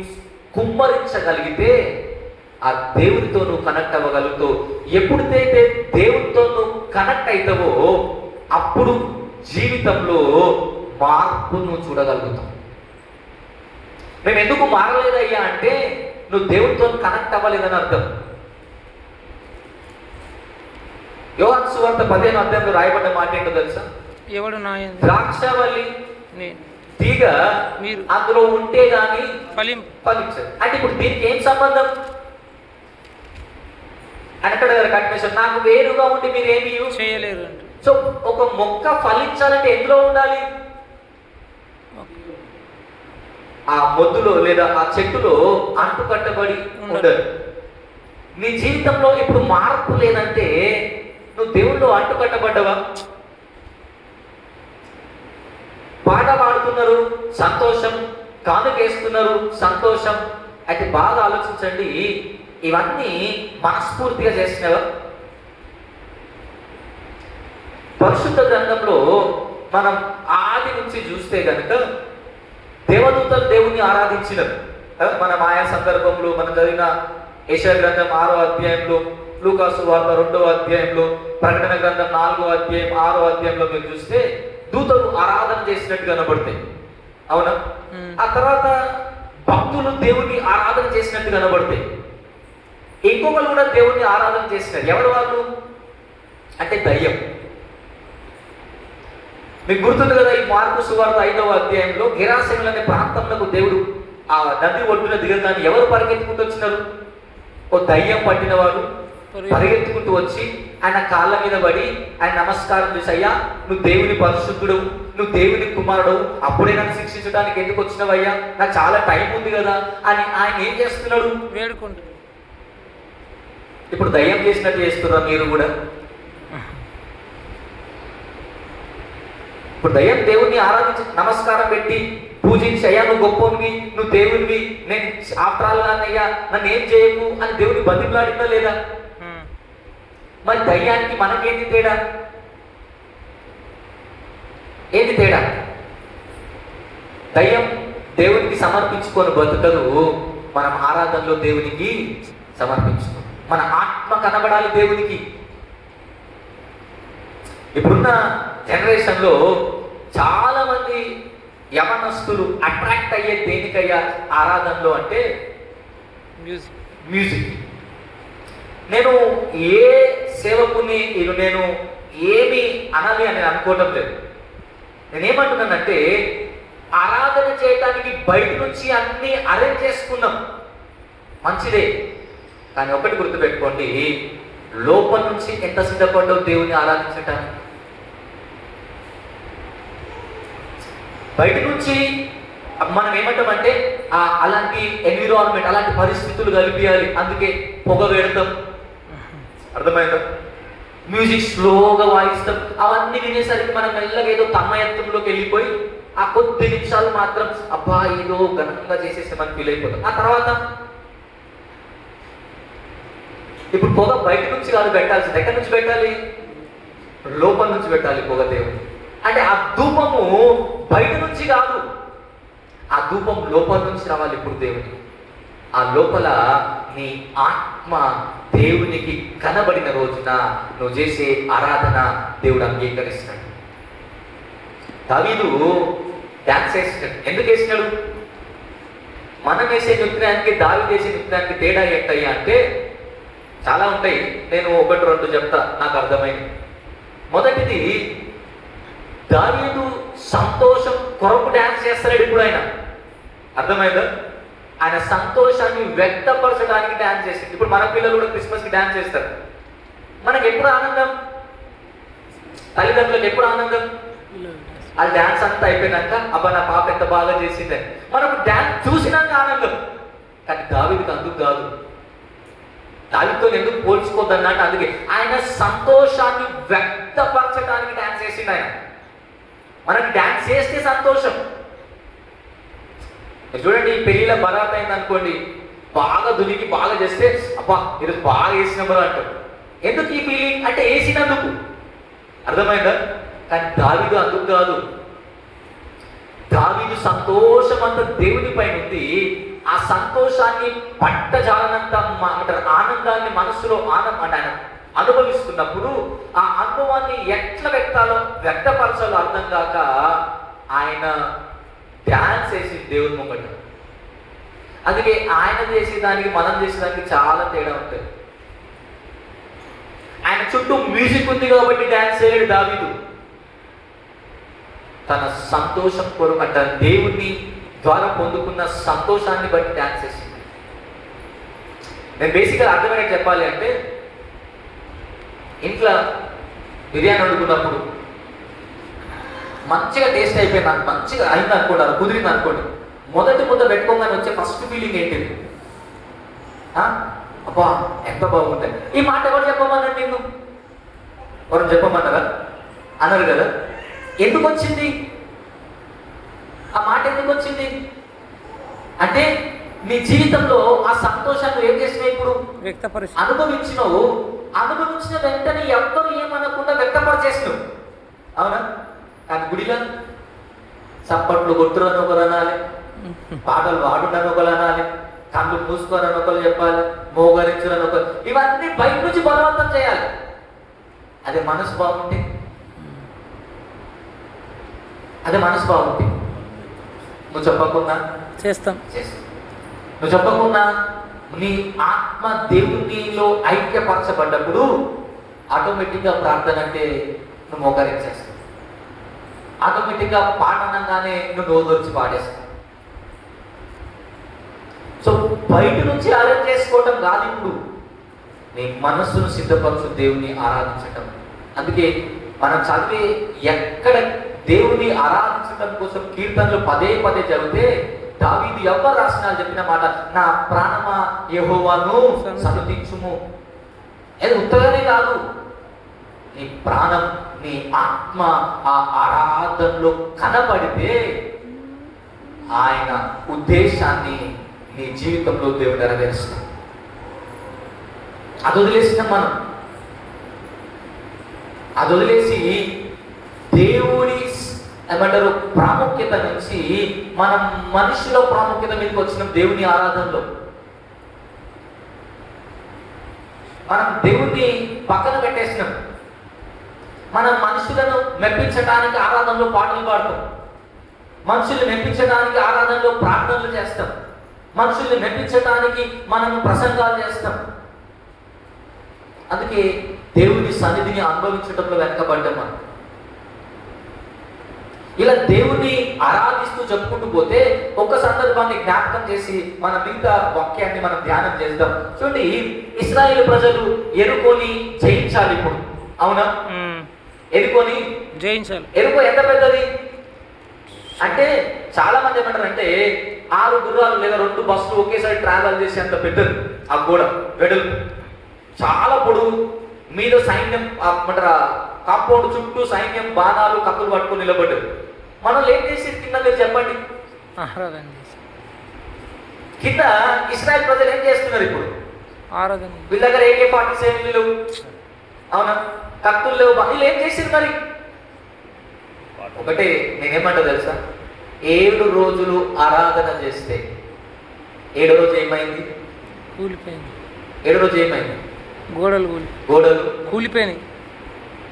కుమ్మరించగలిగితే ఆ దేవునితో నువ్వు కనెక్ట్ అవ్వగలుగుతావు. ఎప్పుడైతే దేవునితో నువ్వు కనెక్ట్ అవుతావో అప్పుడు జీవితంలో మార్పును చూడగలుగుతాం. మేము ఎందుకు మారలేదయ్యా అంటే నువ్వు దేవునితో కనెక్ట్ అవ్వలేదని అర్థం. యోహాను సువార్త 15వ అధ్యాయంలో రాయబడ్డ మాట ఏంటో తెలుసా? ఎవడు నా ద్రాక్షవల్లి తీగ మీరు అందులో ఉంటే గాని ఫలించదు. అంటే ఇప్పుడు దీనికి ఏం సంబంధం అని అక్కడ కంటిన్యూషన్, నాకు వేరుగా ఉండి మీరు ఏమి చేయలేరు. సో ఒక మొక్క ఫలించాలంటే ఎందులో ఉండాలి? ఆ మొద్దులో లేదా ఆ చెట్టులో అంటు కట్టబడి ఉండదు. నీ జీవితంలో ఇప్పుడు మార్పు లేదంటే నువ్వు దేవుళ్ళు అంటు కట్టబడ్డవా? పాట పాడుతున్నారు సంతోషం, కానుకేస్తున్నారు సంతోషం. అయితే బాగా ఆలోచించండి, ఇవన్నీ మనస్ఫూర్తిగా చేసినవా? పరిశుద్ధ గ్రంథంలో మనం ఆది నుంచి చూస్తే కనుక దేవదూతలు దేవుణ్ణి ఆరాధించినారు. మనం ఆయా సందర్భంలో మనం చదివిన యెషయా గ్రంథం 6వ అధ్యాయంలో, లూకాసు వార్త 2వ అధ్యాయంలో, ప్రకటన గ్రంథం 4వ అధ్యాయం 6వ అధ్యాయంలో మీరు చూస్తే దూతలు ఆరాధన చేసినట్టు కనబడతాయి. అవునా? ఆ తర్వాత భక్తులు దేవుణ్ణి ఆరాధన చేసినట్టు కనబడతాయి. ఇంకొకరు కూడా దేవుణ్ణి ఆరాధన చేసినారు. ఎవరు వాళ్ళు అంటే దయ్యం. మీకు గుర్తుంది కదా, ఈ మార్కు సువార్త 5వ అధ్యాయంలో గెరాసేనులు అనే ప్రాంతంలో దేవుడు ఆ నది ఒడ్డున దిగగానే ఎవరు పరిగెత్తుకుంటూ వచ్చినారు? ఓ దయ్యం పట్టిన వాడు పరిగెత్తుకుంటూ వచ్చి ఆయన కాళ్ళ మీద పడి ఆయన నమస్కారం చేసి, అయ్యా నువ్వు దేవుని పరిశుద్ధుడు, నువ్వు దేవుని కుమారుడు, అప్పుడే నన్ను శిక్షించడానికి ఎందుకు వచ్చినవయ్యా, నాకు చాలా టైం ఉంది కదా అని ఆయన ఏం చేస్తున్నాడు? వేడుకుంటు. ఇప్పుడు దయ్యం చేసినట్టు చేస్తున్నా మీరు కూడా. ఇప్పుడు దయ్యం దేవుణ్ణి ఆరాధించి నమస్కారం పెట్టి పూజించి, అయ్యా నువ్వు గొప్పవి, నువ్వు దేవునివి, నేను ఆఫ్రాల్ అయ్యా నన్ను ఏం చేయకు అని దేవుని బతిమలాడిందా లేదా? మరి దయ్యానికి మనకేంటి తేడా? ఏంటి తేడా? దయ్యం దేవునికి సమర్పించుకొని బతుకదు, మనం ఆరాధనలో దేవునికి సమర్పించుకో. మన ఆత్మ కనబడాలి దేవునికి. ఇప్పుడున్న జనరేషన్లో చాలా మంది యవనస్తులు అట్రాక్ట్ అయ్యే దేనికయ్యా ఆరాధనలో అంటే మ్యూజిక్. నేను ఏ సేవకుని నేను ఏమి అనాలి అని అనుకోవటం లేదు. నేనేమంటున్నానంటే ఆరాధన చేయటానికి బయట నుంచి అన్ని అరేంజ్ చేసుకున్నాం, మంచిదే. కానీ ఒకటి గుర్తుపెట్టుకోండి, లోపల నుంచి ఎంత సిద్ధపడ్డావు దేవుని ఆరాధించటానికి. బయట నుంచి మనం ఏమంటామంటే అలాంటి ఎన్విరాన్మెంట్, అలాంటి పరిస్థితులు కల్పించాలి, అందుకే పొగ పెడతాం, అర్థమైందా? మ్యూజిక్ స్లోగా వాయిస్తాం. అవన్నీ వినేసరికి మనం మెల్లగా ఏదో తన్మయత్వంలోకి వెళ్ళిపోయి ఆ కొద్ది నిమిషాలు మాత్రం అబ్బా ఏదో ఘనంగా చేసేసామని ఫీల్ అయిపోతాం. ఆ తర్వాత ఇప్పుడు పొగ బయట నుంచి కాదు పెట్టాల్సింది, ఎక్కడి నుంచి పెట్టాలి? లోపల నుంచి పెట్టాలి పొగ దేవుడు. అంటే ఆ ధూపము బయట నుంచి కాదు, ఆ ధూపం లోపల నుంచి రావాలి. ఇప్పుడు దేవుని ఆ లోపల నీ ఆత్మ దేవునికి కనబడిన రోజున నువ్వు చేసే ఆరాధన దేవుడు అంగీకరిస్తాడు. దావీదు డాన్స్ వేసినాడు. ఎందుకు వేసినాడు? మనం వేసే నృత్యానికి దావీదు వేసే నృత్యానికి తేడా ఏంటయ్యా అంటే చాలా ఉంటాయి. నేను ఒకటి రెండు చెప్తా, నాకు అర్థమైంది. మొదటిది, దావీదు సంతోషం కొరకు డాన్స్ చేస్తాడు. ఇప్పుడు ఆయన అర్థమైందా? ఆయన సంతోషాన్ని వ్యక్తపరచడానికి డాన్స్ చేసింది. ఇప్పుడు మన పిల్లలు కూడా క్రిస్మస్కి డాన్స్ చేస్తారు. మనకి ఎప్పుడు ఆనందం? తల్లిదండ్రులకు ఎప్పుడు ఆనందం? ఆ డాన్స్ అంతా అయిపోయినాక అబ్బా నా పాప ఎంత బాగా చేసిందని మనకు డాన్స్ చూసినాక ఆనందం. కానీ దావీదుకి అందుకు కాదు. దావీదుతో ఎందుకు పోల్చుకోద్దన్నట్టు, అందుకే ఆయన సంతోషాన్ని వ్యక్తపరచడానికి డాన్స్ చేసిండు ఆయన. మనకి డాన్స్ చేస్తే సంతోషం. చూడండి, పెళ్లిలో బరాత్ అయింది అనుకోండి, బాగా దునికి బాగా చేస్తే అబ్బా ఈరోజు బాగా వేసినప్పుడు అంటారు. ఎందుకు ఈ ఫీలింగ్ అంటే వేసినందుకు, అర్థమైందా? కానీ దావీదు అందుకు కాదు. దావీదు సంతోషం అంతా దేవుని పైన ఉంది. ఆ సంతోషాన్ని పట్టజాలనంత ఆనందాన్ని మనసులో అనుభవిస్తున్నప్పుడు ఆ అనుభవాన్ని ఎట్లా వ్యక్తపరచాలో అర్థం కాక ఆయన డ్యాన్స్ వేసి దేవుని ముంగట. అందుకే ఆయన చేసేదానికి మనం చేసేదానికి చాలా తేడా ఉంటుంది. ఆయన చుట్టూ మ్యూజిక్ ఉంది కాబట్టి డ్యాన్స్ చేయలేడు దావీదు. తన సంతోషం కొరకు అంట దేవుని ద్వారా పొందుకున్న సంతోషాన్ని బట్టి డ్యాన్స్ చేసింది. నేను బేసిక్గా అర్థమైనట్టు చెప్పాలి అంటే, ఇంట్లో బిర్యానీ వండుకున్నప్పుడు మంచిగా టేస్ట్ అయిపోయింది, నాకు మంచిగా అయింది అనుకోండి, అది కుదిరింది అనుకోండి, మొదటి ముద్ద పెట్టుకోగానే వచ్చే ఫస్ట్ ఫీలింగ్ ఏంటిది? అబ్బా ఎంత బాగుంటాయి. ఈ మాట ఎవరు చెప్పమన్నాడు? నిన్ను ఎవరు చెప్పమన్నారా? అన్నారు కదా. ఎందుకు వచ్చింది ఆ మాట? ఎందుకు వచ్చింది అంటే నీ జీవితంలో ఆ సంతోషాన్ని ఏం చేసినావు? ఇప్పుడు అనుభవించినావు. అనుభవించిన వెంటనే ఎవ్వరు ఏమనకుండా వ్యక్తపరిచేసినావు, అవునా? కానీ గుడిలో చప్పట్లు కొట్టురని ఒకరు అనాలి, పాటలు పాడునని ఒకరు అనాలి, కళ్ళు మూసుకోరని ఒకరు చెప్పాలి, మోగరించురని ఒకరు, ఇవన్నీ బయట నుంచి బలవంతం చేయాలి. అదే మనసు బాగుంటే, అదే మనసు బాగుంటే నువ్వు చెప్పకుండా చేస్తాం. నువ్వు చెప్పకుండా నీ ఆత్మ దేవునిలో ఐక్యపరచబడ్డప్పుడు ఆటోమేటిక్గా ప్రార్థన అంటే నువ్వు మోకరించేస్తావు. ఆటోమేటిక్గా పాడనంగానే నువ్వు నోదొచ్చి పాడేస్తావు. సో బయట నుంచి అరేంజ్ చేసుకోవటం కాదు, ఇప్పుడు నీ మనస్సును సిద్ధపరచు దేవుని ఆరాధించటం. అందుకే మనం చదివే ఎక్కడ దేవుని ఆరాధించడం కోసం కీర్తనలు పదే పదే చదివితే దావీదు ఎవరు రాసిన చెప్పిన మాట, నా ప్రాణమా యెహోవాను సన్నుతించుము. అది ఉత్తగానే కాదు, నీ ప్రాణం నీ ఆత్మ ఆ ఆరాధనలో కనబడితే ఆయన ఉద్దేశాన్ని నీ జీవితంలో దేవుడు నెరవేరుస్తాడు. అది వదిలేసినాం మనం. అది వదిలేసి దేవుని ఏమంటారు ప్రాముఖ్యత నుంచి మనం మనిషిలో ప్రాముఖ్యత మీదకి వచ్చిన దేవుని ఆరాధనలో మనం దేవుణ్ణి పక్కన పెట్టేసినాం. మనం మనుషులను మెప్పించడానికి ఆరాధనలో పాటలు పాడతాం, మనుషుల్ని మెప్పించడానికి ఆరాధనలో ప్రార్థనలు చేస్తాం, మనుషుల్ని మెప్పించడానికి మనం ప్రసంగాలు చేస్తాం. అందుకే దేవుని సన్నిధిని అనుభవించడంలో వెనకబడ్డాం మనం. ఇలా దేవుణ్ణి ఆరాధిస్తూ చెప్పుకుంటూ పోతే ఒక సందర్భాన్ని జ్ఞాపకం చేసి మన మిగతా వాక్యాన్ని మనం ధ్యానం చేద్దాం. చూడండి, ఇశ్రాయేలు ప్రజలు ఎరుకోని జయించాలి ఇప్పుడు, అవునా? ఎరుకోని జయించాలి. ఎరుకో ఎంత పెద్దది అంటే చాలా మంది ఏమంటారంటే 6 గుర్రాలు లేదా 2 బస్సులు ఒకేసారి ట్రావెల్ చేసి అంత పెద్దది ఆ గోడ వెడల్పు, చాలా పొడుగు, మీద సైన్యం ఏమంటారా కాంపౌండ్ చుట్టూ సైన్యం బాణాలు కత్తులు పట్టుకొని నిలబడ్డారు. మనం ఏం చేసి కింద మీరు చెప్పండి, ఆరాధన కింద ఇశ్రాయేల్ ప్రజలు ఏం చేస్తున్నారు ఇప్పుడు? ఆరాధన. వీళ్ళ దగ్గర AK-47 లేవు, అవునా? కత్తులు లేవు, వీళ్ళు ఏం చేసింది మరి? ఒకటే నేనేమంటా తెలుసా, 7 రోజులు ఆరాధన చేస్తే 7వ రోజు ఏమైంది? కూలిపోయింది. 7వ రోజు ఏమైంది? గోడలు కూలిపోయినాయి.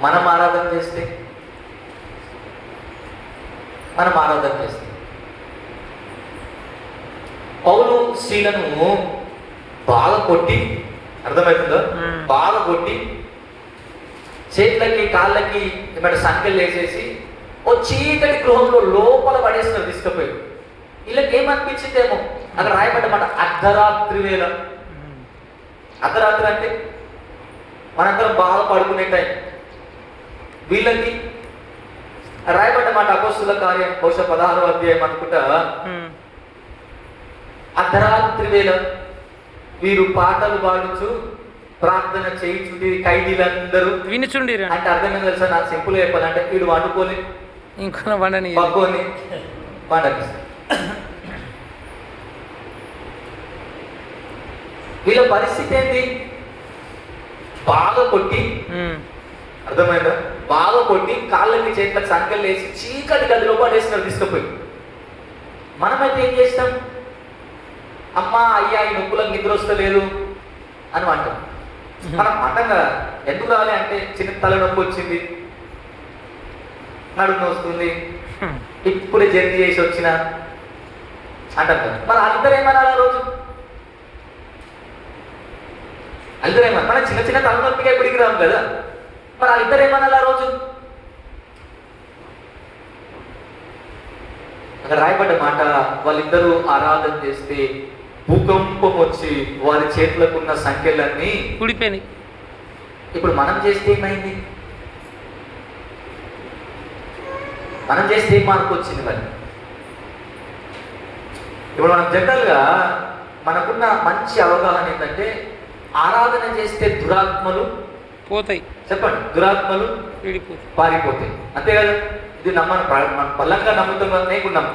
మనం ఆరాధన చేస్తే పౌలు శీలను బాగా కొట్టి, అర్థమవుతుందో, బాగా కొట్టి చేతులకి కాళ్ళకి ఏమంటే సంఖ్యలు వేసేసి ఓ చీకటి గృహంలో లోపల పడేస్తున్నారు తీసుకుపోయి. వీళ్ళకి ఏమనిపించిందేమో, అక్కడ రాయబడ్డమాట అర్ధరాత్రి వేళ. అర్ధరాత్రి అంటే మనందరం బాగా పడుకునే టైం. వీళ్ళకి రాయబడ్డమాట అపోస్తుల కార్యం బహుశా 16వ అధ్యాయం అనుకుంటా, అర్ధరాత్రి వేళ వీరు పాటలు పాడుచు ప్రార్థన చేయించుండి ఖైదీలందరూ వినుచుండి. అంటే అర్థం తెలుసా, నాకు సింపుల్ చెప్పాలంటే వీడు వండుకొని ఇంకో వండని పక్కొని వండని. వీళ్ళ పరిస్థితి ఏంటి? బాగా కొట్టి, అర్థమైందా, బాగా కొట్టి కాళ్ళకి చేతులకు సంఖ్యలు వేసి చీకటి గదిలో పడేసినారు తీసుకుపోయి. మనమైతే ఏం చేస్తాం? అమ్మా అయ్యా ఈ నొప్పులకు నిద్ర వస్తలేదు అని అంటాం. మనం అంటంగా ఎందుకు రావాలి అంటే చిన్న తలనొప్పి వచ్చింది, నడుము వస్తుంది, ఇప్పుడే జర్నీ చేసి వచ్చిన అంటాం కదా. మరి వాళ్ళిద్దరు ఏమన్నారు ఆ రోజు? వాళ్ళిద్దరు ఏమన్నా మన చిన్న చిన్న తలనొప్పిగా ఇప్పటికి రాము కదా, మరి వాళ్ళిద్దరు ఏమన్నారు ఆ రోజు? అక్కడ రాయబడ్డ మాట, వాళ్ళిద్దరూ ఆరాధన చేస్తే భూకంపం వచ్చి వారి చేతులకు ఉన్న సంఖ్యలన్నీ కూలిపోయినాయి. ఇప్పుడు మనం చేస్తే ఏమైంది? మనం చేస్తే ఏం మార్పు వచ్చింది మరి? ఇప్పుడు మనం జనరల్గా మనకున్న మంచి అవగాహన ఏంటంటే ఆరాధన చేస్తే దురాత్మలు పోతాయి. చెప్పండి, దురాత్మలు పారిపోతాయి, అంతే కదా? ఇది మన బలంగా నమ్ముతాం కదా, నేకున్నాం.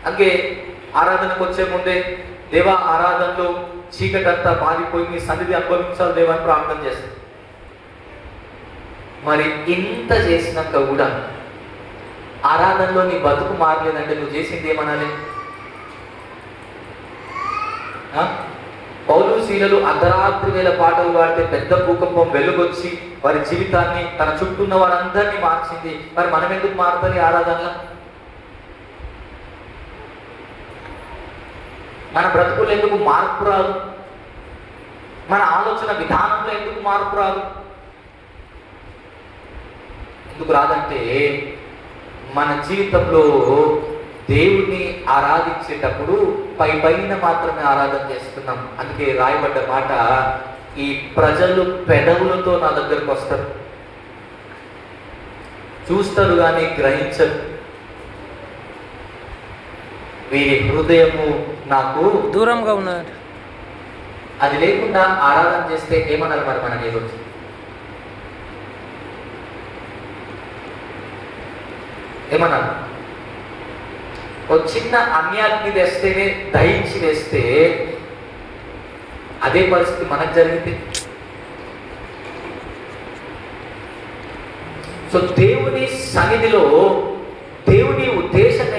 అందుకే ఆరాధనకు వచ్చే ముందే దేవా ఆరాధనలో చీకటి అంతా పారిపోయి మీ సన్నిధి అనుభవించాలి దేవా అని ప్రార్థన చేస్తాం. మరి ఇంత చేసినాక కూడా ఆరాధనలో నీ బతుకు మారలేదంటే నువ్వు చేసింది ఏమనాలి? పౌలు శీలలు అర్ధరాత్రి వేళ పాటలు పాడితే పెద్ద భూకంపం వెలుగొచ్చి వారి జీవితాన్ని తన చుట్టూ ఉన్న వారందరినీ మార్చింది. మరి మనం ఎందుకు మారుతుంది ఆరాధనలో? మన బ్రతుకులు ఎందుకు మార్పు రాదు? మన ఆలోచన విధానంలో ఎందుకు మార్పు రాదు? ఎందుకు రాదంటే మన జీవితంలో దేవుణ్ణి ఆరాధించేటప్పుడు పైన మాత్రమే ఆరాధన చేస్తున్నాం. అందుకే రాయబడ్డ మాట, ఈ ప్రజలు పెదవులతో నా దగ్గరకు వస్తారు, చూస్తారు కానీ గ్రహించరు, వీరి హృదయము నాకు దూరంగా ఉన్నారు. అది లేకుండా ఆరాధన చేస్తే ఏమన్నారు మరి మనకి ఈరోజు? ఏమన్నారు? ఒక చిన్న అన్యాగ్ని తెస్తేనే దహించి వేస్తే అదే పరిస్థితి మనకు జరిగింది. సో దేవుని సన్నిధిలో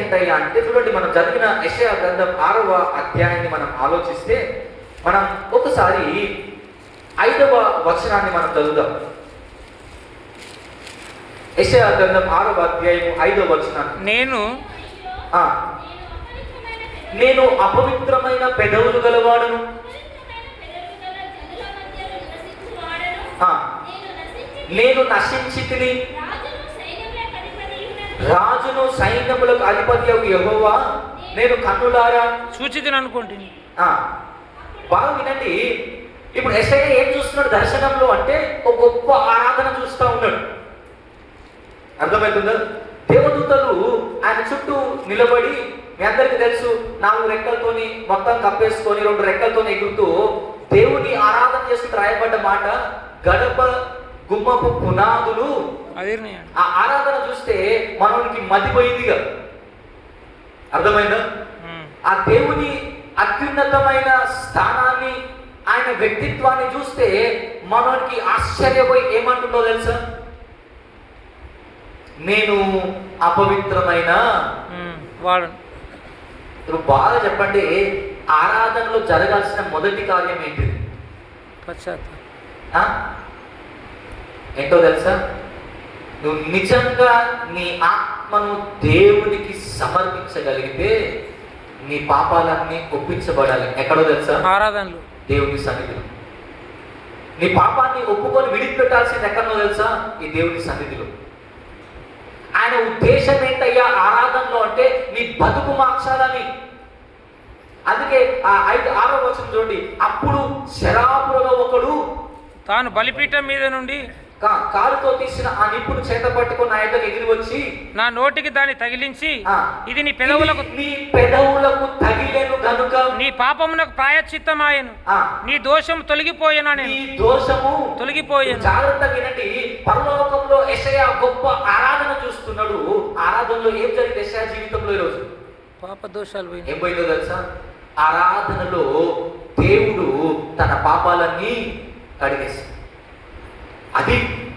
ఏంటయ్యా అంటే, చూడండి, మనం చదివిన యెషయా గ్రంథం 6వ అధ్యాయాన్ని మనం ఆలోచిస్తే, మనం ఒకసారి 5వ వచనాన్ని మనం చదువుదాం. యెషయా గ్రంథం 6వ అధ్యాయం 5వ వచనాన్ని. నేను అపవిత్రమైన పెదవులు గలవాడను, నేను నశించితిని, రాజును సైన్యములకు అధిపతి యెహోవా నేను కన్నులారా సూచితిని అనుకోండి. బాగా వినండి. ఇప్పుడు యెషయా ఏం చూస్తున్నాడు దర్శనంలో అంటే, ఒక గొప్ప ఆరాధన చూస్తూ ఉన్నాడు. అర్థమవుతుందా? దేవదూతలు ఆయన చుట్టూ నిలబడి, మీ అందరికీ తెలుసు, 4 రెక్కలతోని మొత్తం కప్పేసుకొని 2 రెక్కలతో ఎగురుతూ దేవుని ఆరాధన చేస్తూ రాయబడ్డ మాట, గడప గుమ్మపు పునాదులు. ఆ ఆరాధన చూస్తే మనకి మతిపోయిందిగా. అర్థమైందా? ఆ దేవుని అత్యున్నతమైన స్థానాన్ని, ఆయన వ్యక్తిత్వాన్ని చూస్తే మనకి ఆశ్చర్యపోయి ఏమంటుందో తెలుసా? నేను అపవిత్రమైన వాడు. ఇప్పుడు బాగా చెప్పండి, ఆరాధనలో జరగాల్సిన మొదటి కార్యం ఏంటి? ఏంటో తెలుసా? నువ్వు నిజంగా నీ ఆత్మను దేవునికి సమర్పించగలిగితే నీ పాపాలన్నీ ఒప్పించబడాలి. ఎక్కడో తెలుసా? ఆరాధనలు, దేవుని సన్నిధిలో. నీ పాపాన్ని ఒప్పుకొని విడిచిపెట్టాల్సింది ఎక్కడో తెలుసా? ఈ దేవుని సన్నిధిలో. ఆయన ఉద్దేశం ఏంటయ్యా ఆరాధనలో అంటే, నీ బతుకు మార్చాలని. అందుకే ఆ 6వ వచనం చూడండి. అప్పుడు శరాపులలో ఒకడు తాను బలిపీఠం మీద నుండి కాలుతో తీసిన ఆ నిప్పును చేత పట్టుకుని నా ఎదురు ఎగిరి వచ్చి నా నోటికి దాన్ని తగిలించి, ఇది నీ పెదవులకు తగిలేను గనుక నీ పాపమునకు ప్రాయశ్చిత్తమాయెను, నీ దోషము తొలగిపోయేనా, నీ దోషము తొలగిపోయేను. జాగ్రత్తగా వినండి. పరలోకంలో యెషయా గొప్ప ఆరాధన చూస్తున్నాడు. ఆరాధనలో ఏం జరిగింది యెషయా జీవితంలో ఈరోజు? పాప దోషాలు పోయినాయి. ఏం పోయిందో తెలుసా? ఆరాధనలో దేవుడు తన పాపాలన్నీ కడిగేశాడు. అది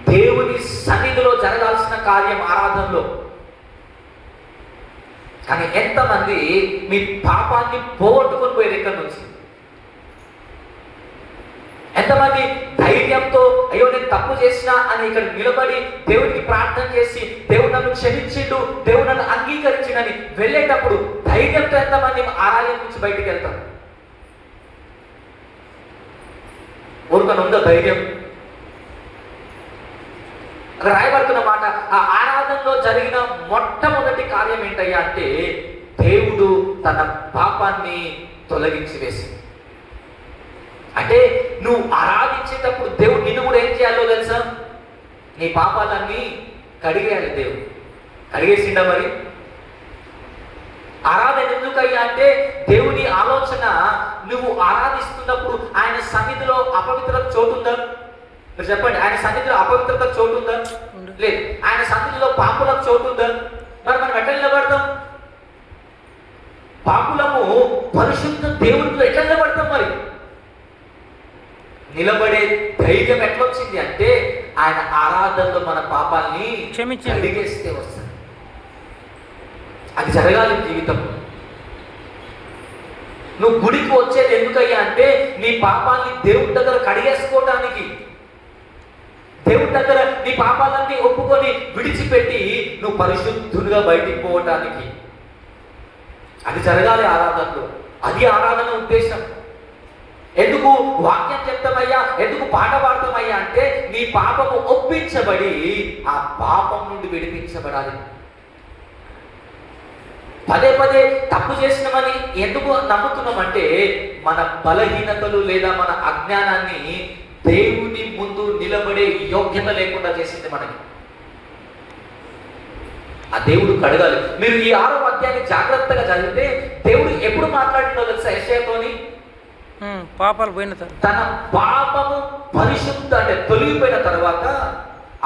దేవుని సన్నిధిలో జరగాల్సిన కార్యం ఆరాధనలో. కానీ ఎంతమంది మీ పాపాన్ని పోగొట్టుకొని పోయారు ఇక్కడ నుంచి? ఎంతమంది ధైర్యంతో అయ్యో నేను తప్పు చేసినా అని ఇక్కడ నిలబడి దేవుడికి ప్రార్థన చేసి, దేవుడు నన్ను క్షమించిండు, దేవుడు నన్ను అంగీకరించిండని వెళ్ళేటప్పుడు ధైర్యంతో ఎంతమంది ఆరాధన నుంచి బయటికి వెళ్తారు? ఊరుకొని ఉందా ధైర్యం? అక్కడ రాయబడుతున్న మాట, ఆ ఆరాధనలో జరిగిన మొట్టమొదటి కార్యం ఏంటయ్యా అంటే, దేవుడు తన పాపాన్ని తొలగించి వేసింది. అంటే నువ్వు ఆరాధించేటప్పుడు దేవుడు నిన్ను కూడా ఏం చేయాలో తెలుసా? నీ పాపాలన్నీ కడిగేయాలి. దేవుడు కడిగేసిండా? మరి ఆరాధన ఎందుకయ్యా అంటే, దేవుని ఆలోచన నువ్వు ఆరాధిస్తున్నప్పుడు ఆయన సన్నిధిలో అపవిత్రత చోటుందా? మీరు చెప్పండి. ఆయన సన్నిధిలో అపవిత్రత చోటుందా? లేదు. ఆయన సన్నిధిలో పాపులకు చోటుందా? మరి మనం ఎట్లా నిలబడతాం? పాపులము పరిశుద్ధ దేవుడితో ఎట్లా నిలబడతాం? మరి నిలబడే ధైర్యం ఎట్లొచ్చింది అంటే, ఆయన ఆరాధనలో మన పాపాలని కడిగేస్తే వస్తుంది. అది జరగాలి జీవితం. నువ్వు గుడికి వచ్చేది ఎందుకయ్యా అంటే, నీ పాపాన్ని దేవుడి దగ్గర కడిగేసుకోవటానికి, దేవుడి దగ్గర నీ పాపాలన్నీ ఒప్పుకొని విడిచిపెట్టి నువ్వు పరిశుద్ధులుగా బయటికి పోవటానికి. అది జరగాలి ఆరాధనలో. అది ఆరాధన ఉద్దేశం. ఎందుకు వాక్యం చెప్తామయ్యా, ఎందుకు పాట పాడతామయ్యా అంటే, నీ పాపము ఒప్పించబడి ఆ పాపం నుండి విడిపించబడాలి. పదే పదే తప్పు చేసినామని ఎందుకు నమ్ముతున్నామంటే, మన బలహీనతలు లేదా మన అజ్ఞానాన్ని దేవుని ముందు నిలబడే యోగ్యత లేకుండా చేసింది మనకి. ఆ దేవుడు కడగాలి. మీరు ఈ 6వ అధ్యాయాన్ని జాగ్రత్తగా చదివితే దేవుడు ఎప్పుడు మాట్లాడినో తెలుసా యెషయాతోని? పాపాలు పోయిన తర్వాత, తన పాపము పరిశుద్ధ అంటే తొలగిపోయిన తర్వాత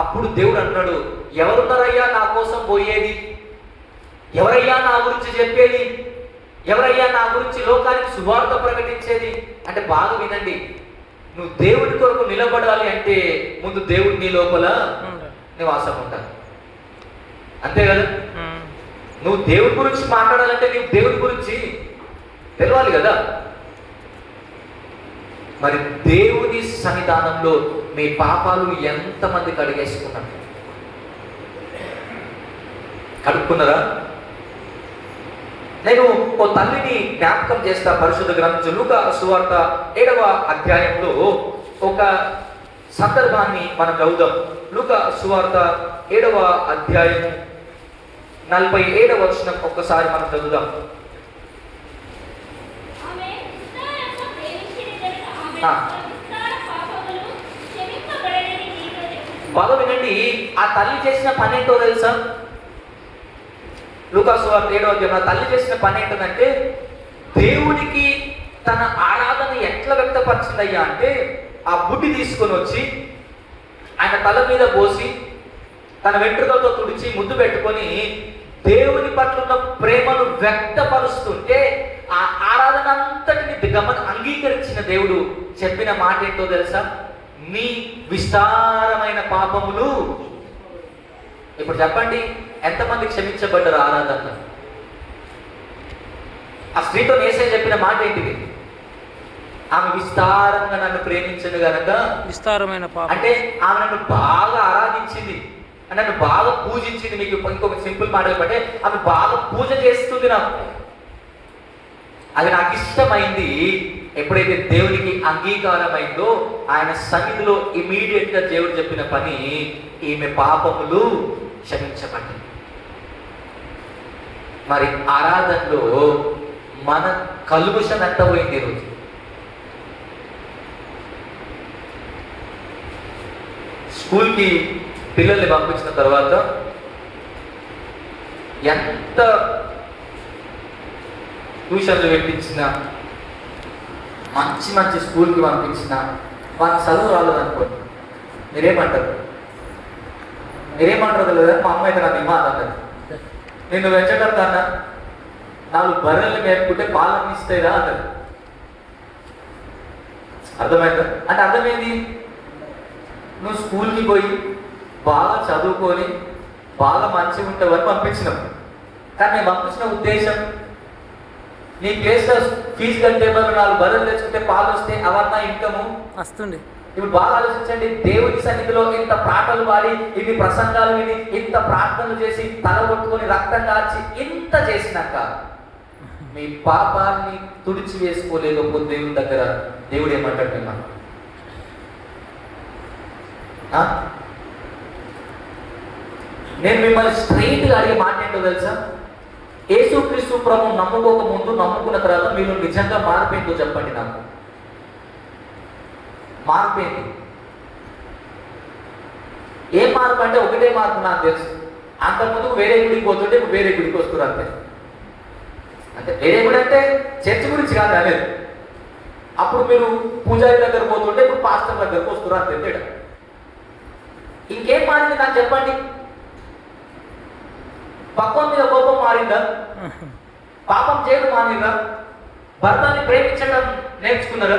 అప్పుడు దేవుడు అన్నాడు, ఎవరున్నారయ్యా నా కోసం పోయేది? ఎవరయ్యా నా గురించి చెప్పేది? ఎవరయ్యా నా గురించి లోకానికి సువార్త ప్రకటించేది? అంటే బాగా వినండి, నువ్వు దేవుడి కొరకు నిలబడాలి అంటే ముందు దేవుడి నీ లోపల నివాసం ఉండాలి. అంతే కదా? నువ్వు దేవుడి గురించి మాట్లాడాలంటే నీవు దేవుడి గురించి తెలవాలి కదా. మరి దేవుని సన్నిధానంలో మీ పాపాలు ఎంతమంది కడిగేసుకున్నారు? కడుక్కున్నారా? నేను ఓ తల్లిని జ్ఞాపకం చేస్తా. పరిశుద్ధ గ్రంథం లూకా సువార్త 7వ అధ్యాయంలో ఒక సందర్భాన్ని మనం చదువుదాం. లూకా సువార్త 7వ అధ్యాయం 47వ వచనం ఒక్కసారి మనం చదువుదాం. బాగా వినండి. ఆ తల్లి చేసిన పని ఏంటో తెలుసా? లూకా సువార్త 7వ అధ్యాయం ఆ తల్లి చేసిన పని ఏంటంటే దేవునికి తన ఆరాధన ఎట్లా వ్యక్తపరిచిందయ్యా అంటే ఆ బుడ్డి తీసుకొని వచ్చి ఆయన తల మీద పోసి తన వెంట్రుకలతో తుడిచి ముద్దు పెట్టుకొని దేవుని పట్ల ఉన్న ప్రేమను వ్యక్తపరుస్తుంటే ఆ ఆరాధన అంతటిని అంగీకరించిన దేవుడు చెప్పిన మాట ఏంటో తెలుసా? నీ విస్తారమైన పాపములు. ఇప్పుడు చెప్పండి, ఎంతమంది క్షమించబడ్డారు ఆరాధన? ఆ స్త్రీతో యేసయ్య చెప్పిన మాట ఏంటిది? ఆమె విస్తారంగా నన్ను ప్రేమించింది కనుక విస్తారమైన పాపం అంటే ఆమె నన్ను బాగా ఆరాధించింది, నన్ను బాగా పూజించింది. మీకు ఇంకొక సింపుల్ మాట చెప్పంటే ఆమె బాగా పూజ చేస్తుంది నాకు, అది నాకు ఇష్టమైంది. ఎప్పుడైతే దేవునికి అంగీకారమైందో ఆయన సన్నిధిలో ఇమీడియట్ గా దేవుడు చెప్పిన పని, ఈమె పాపములు క్షమించబడ్డాయి. మరి ఆరాధనలో మన కల్ముషం ఎంత పోయింది ఈరోజు? స్కూల్కి పిల్లల్ని పంపించిన తర్వాత ఎంత ట్యూషన్లు పెట్టించినా మంచి మంచి స్కూల్కి పంపించినా వాళ్ళకి చదువు రాలేదనుకోండి, మీరేమంటారు లేదా? మా అమ్మ అయితే నాకు ఇమ్మాలి అన్నది. నిన్ను వెంచగడతానా, 4 బర్రెలు మేపుకుంటే పాలన ఇస్తాయిరా అన్నది. అర్థమైందా? అంటే అర్థమైంది, నువ్వు స్కూల్కి పోయి బాగా చదువుకొని బాగా మంచిగా ఉంటావని పంపించినాం. కానీ నేను పంపించిన ఉద్దేశం, నీ ప్లేస్లో ఫీజు కట్టే 4 బర్రెలు తెచ్చుకుంటే పాలు వస్తే అవన్నా ఇన్కము వస్తుంది. ఇప్పుడు బాగా ఆలోచించండి, దేవుని సన్నిధిలో ఇంత పాటలు పాడి, ఇన్ని ప్రసంగాలు విని, ఇంత ప్రార్థనలు చేసి, తల కొట్టుకొని రక్తం కార్చి ఇంత చేసినాక మీ పాపాన్ని తుడిచి వేసుకోలేకపోతే దేవుని దగ్గర దేవుడు ఏమంటాడు మిమ్మల్ని? నేను మిమ్మల్ని స్ట్రైట్గా అడిగే మాట ఏంటో తెలుసా? యేసుక్రీస్తు ప్రభువు నమ్ముకోక ముందు, నమ్ముకున్న తర్వాత మీరు నిజంగా మారిపోయిందో చెప్పండి నాకు. మారిపోయింది. ఏం మార్పు అంటే ఒకటే మార్పు నాకు తెలుసు. అంతకుముందు వేరే గుడికి పోతుంటే ఇప్పుడు వేరే గుడికి వస్తున్నారు అంతే. అంటే వేరే గుడి అంటే చర్చ్ గురించి కాదు అనేది. అప్పుడు మీరు పూజారి దగ్గర పోతుంటే ఇప్పుడు పాస్టర్ దగ్గరకు వస్తున్నారు అంతే తేడా. ఇంకేం మారింది నాకు చెప్పండి? పక్కన మీద కోపం మారిందా? పాపం చేయడం మారిందా? భర్తని ప్రేమించడం నేర్చుకున్నారా?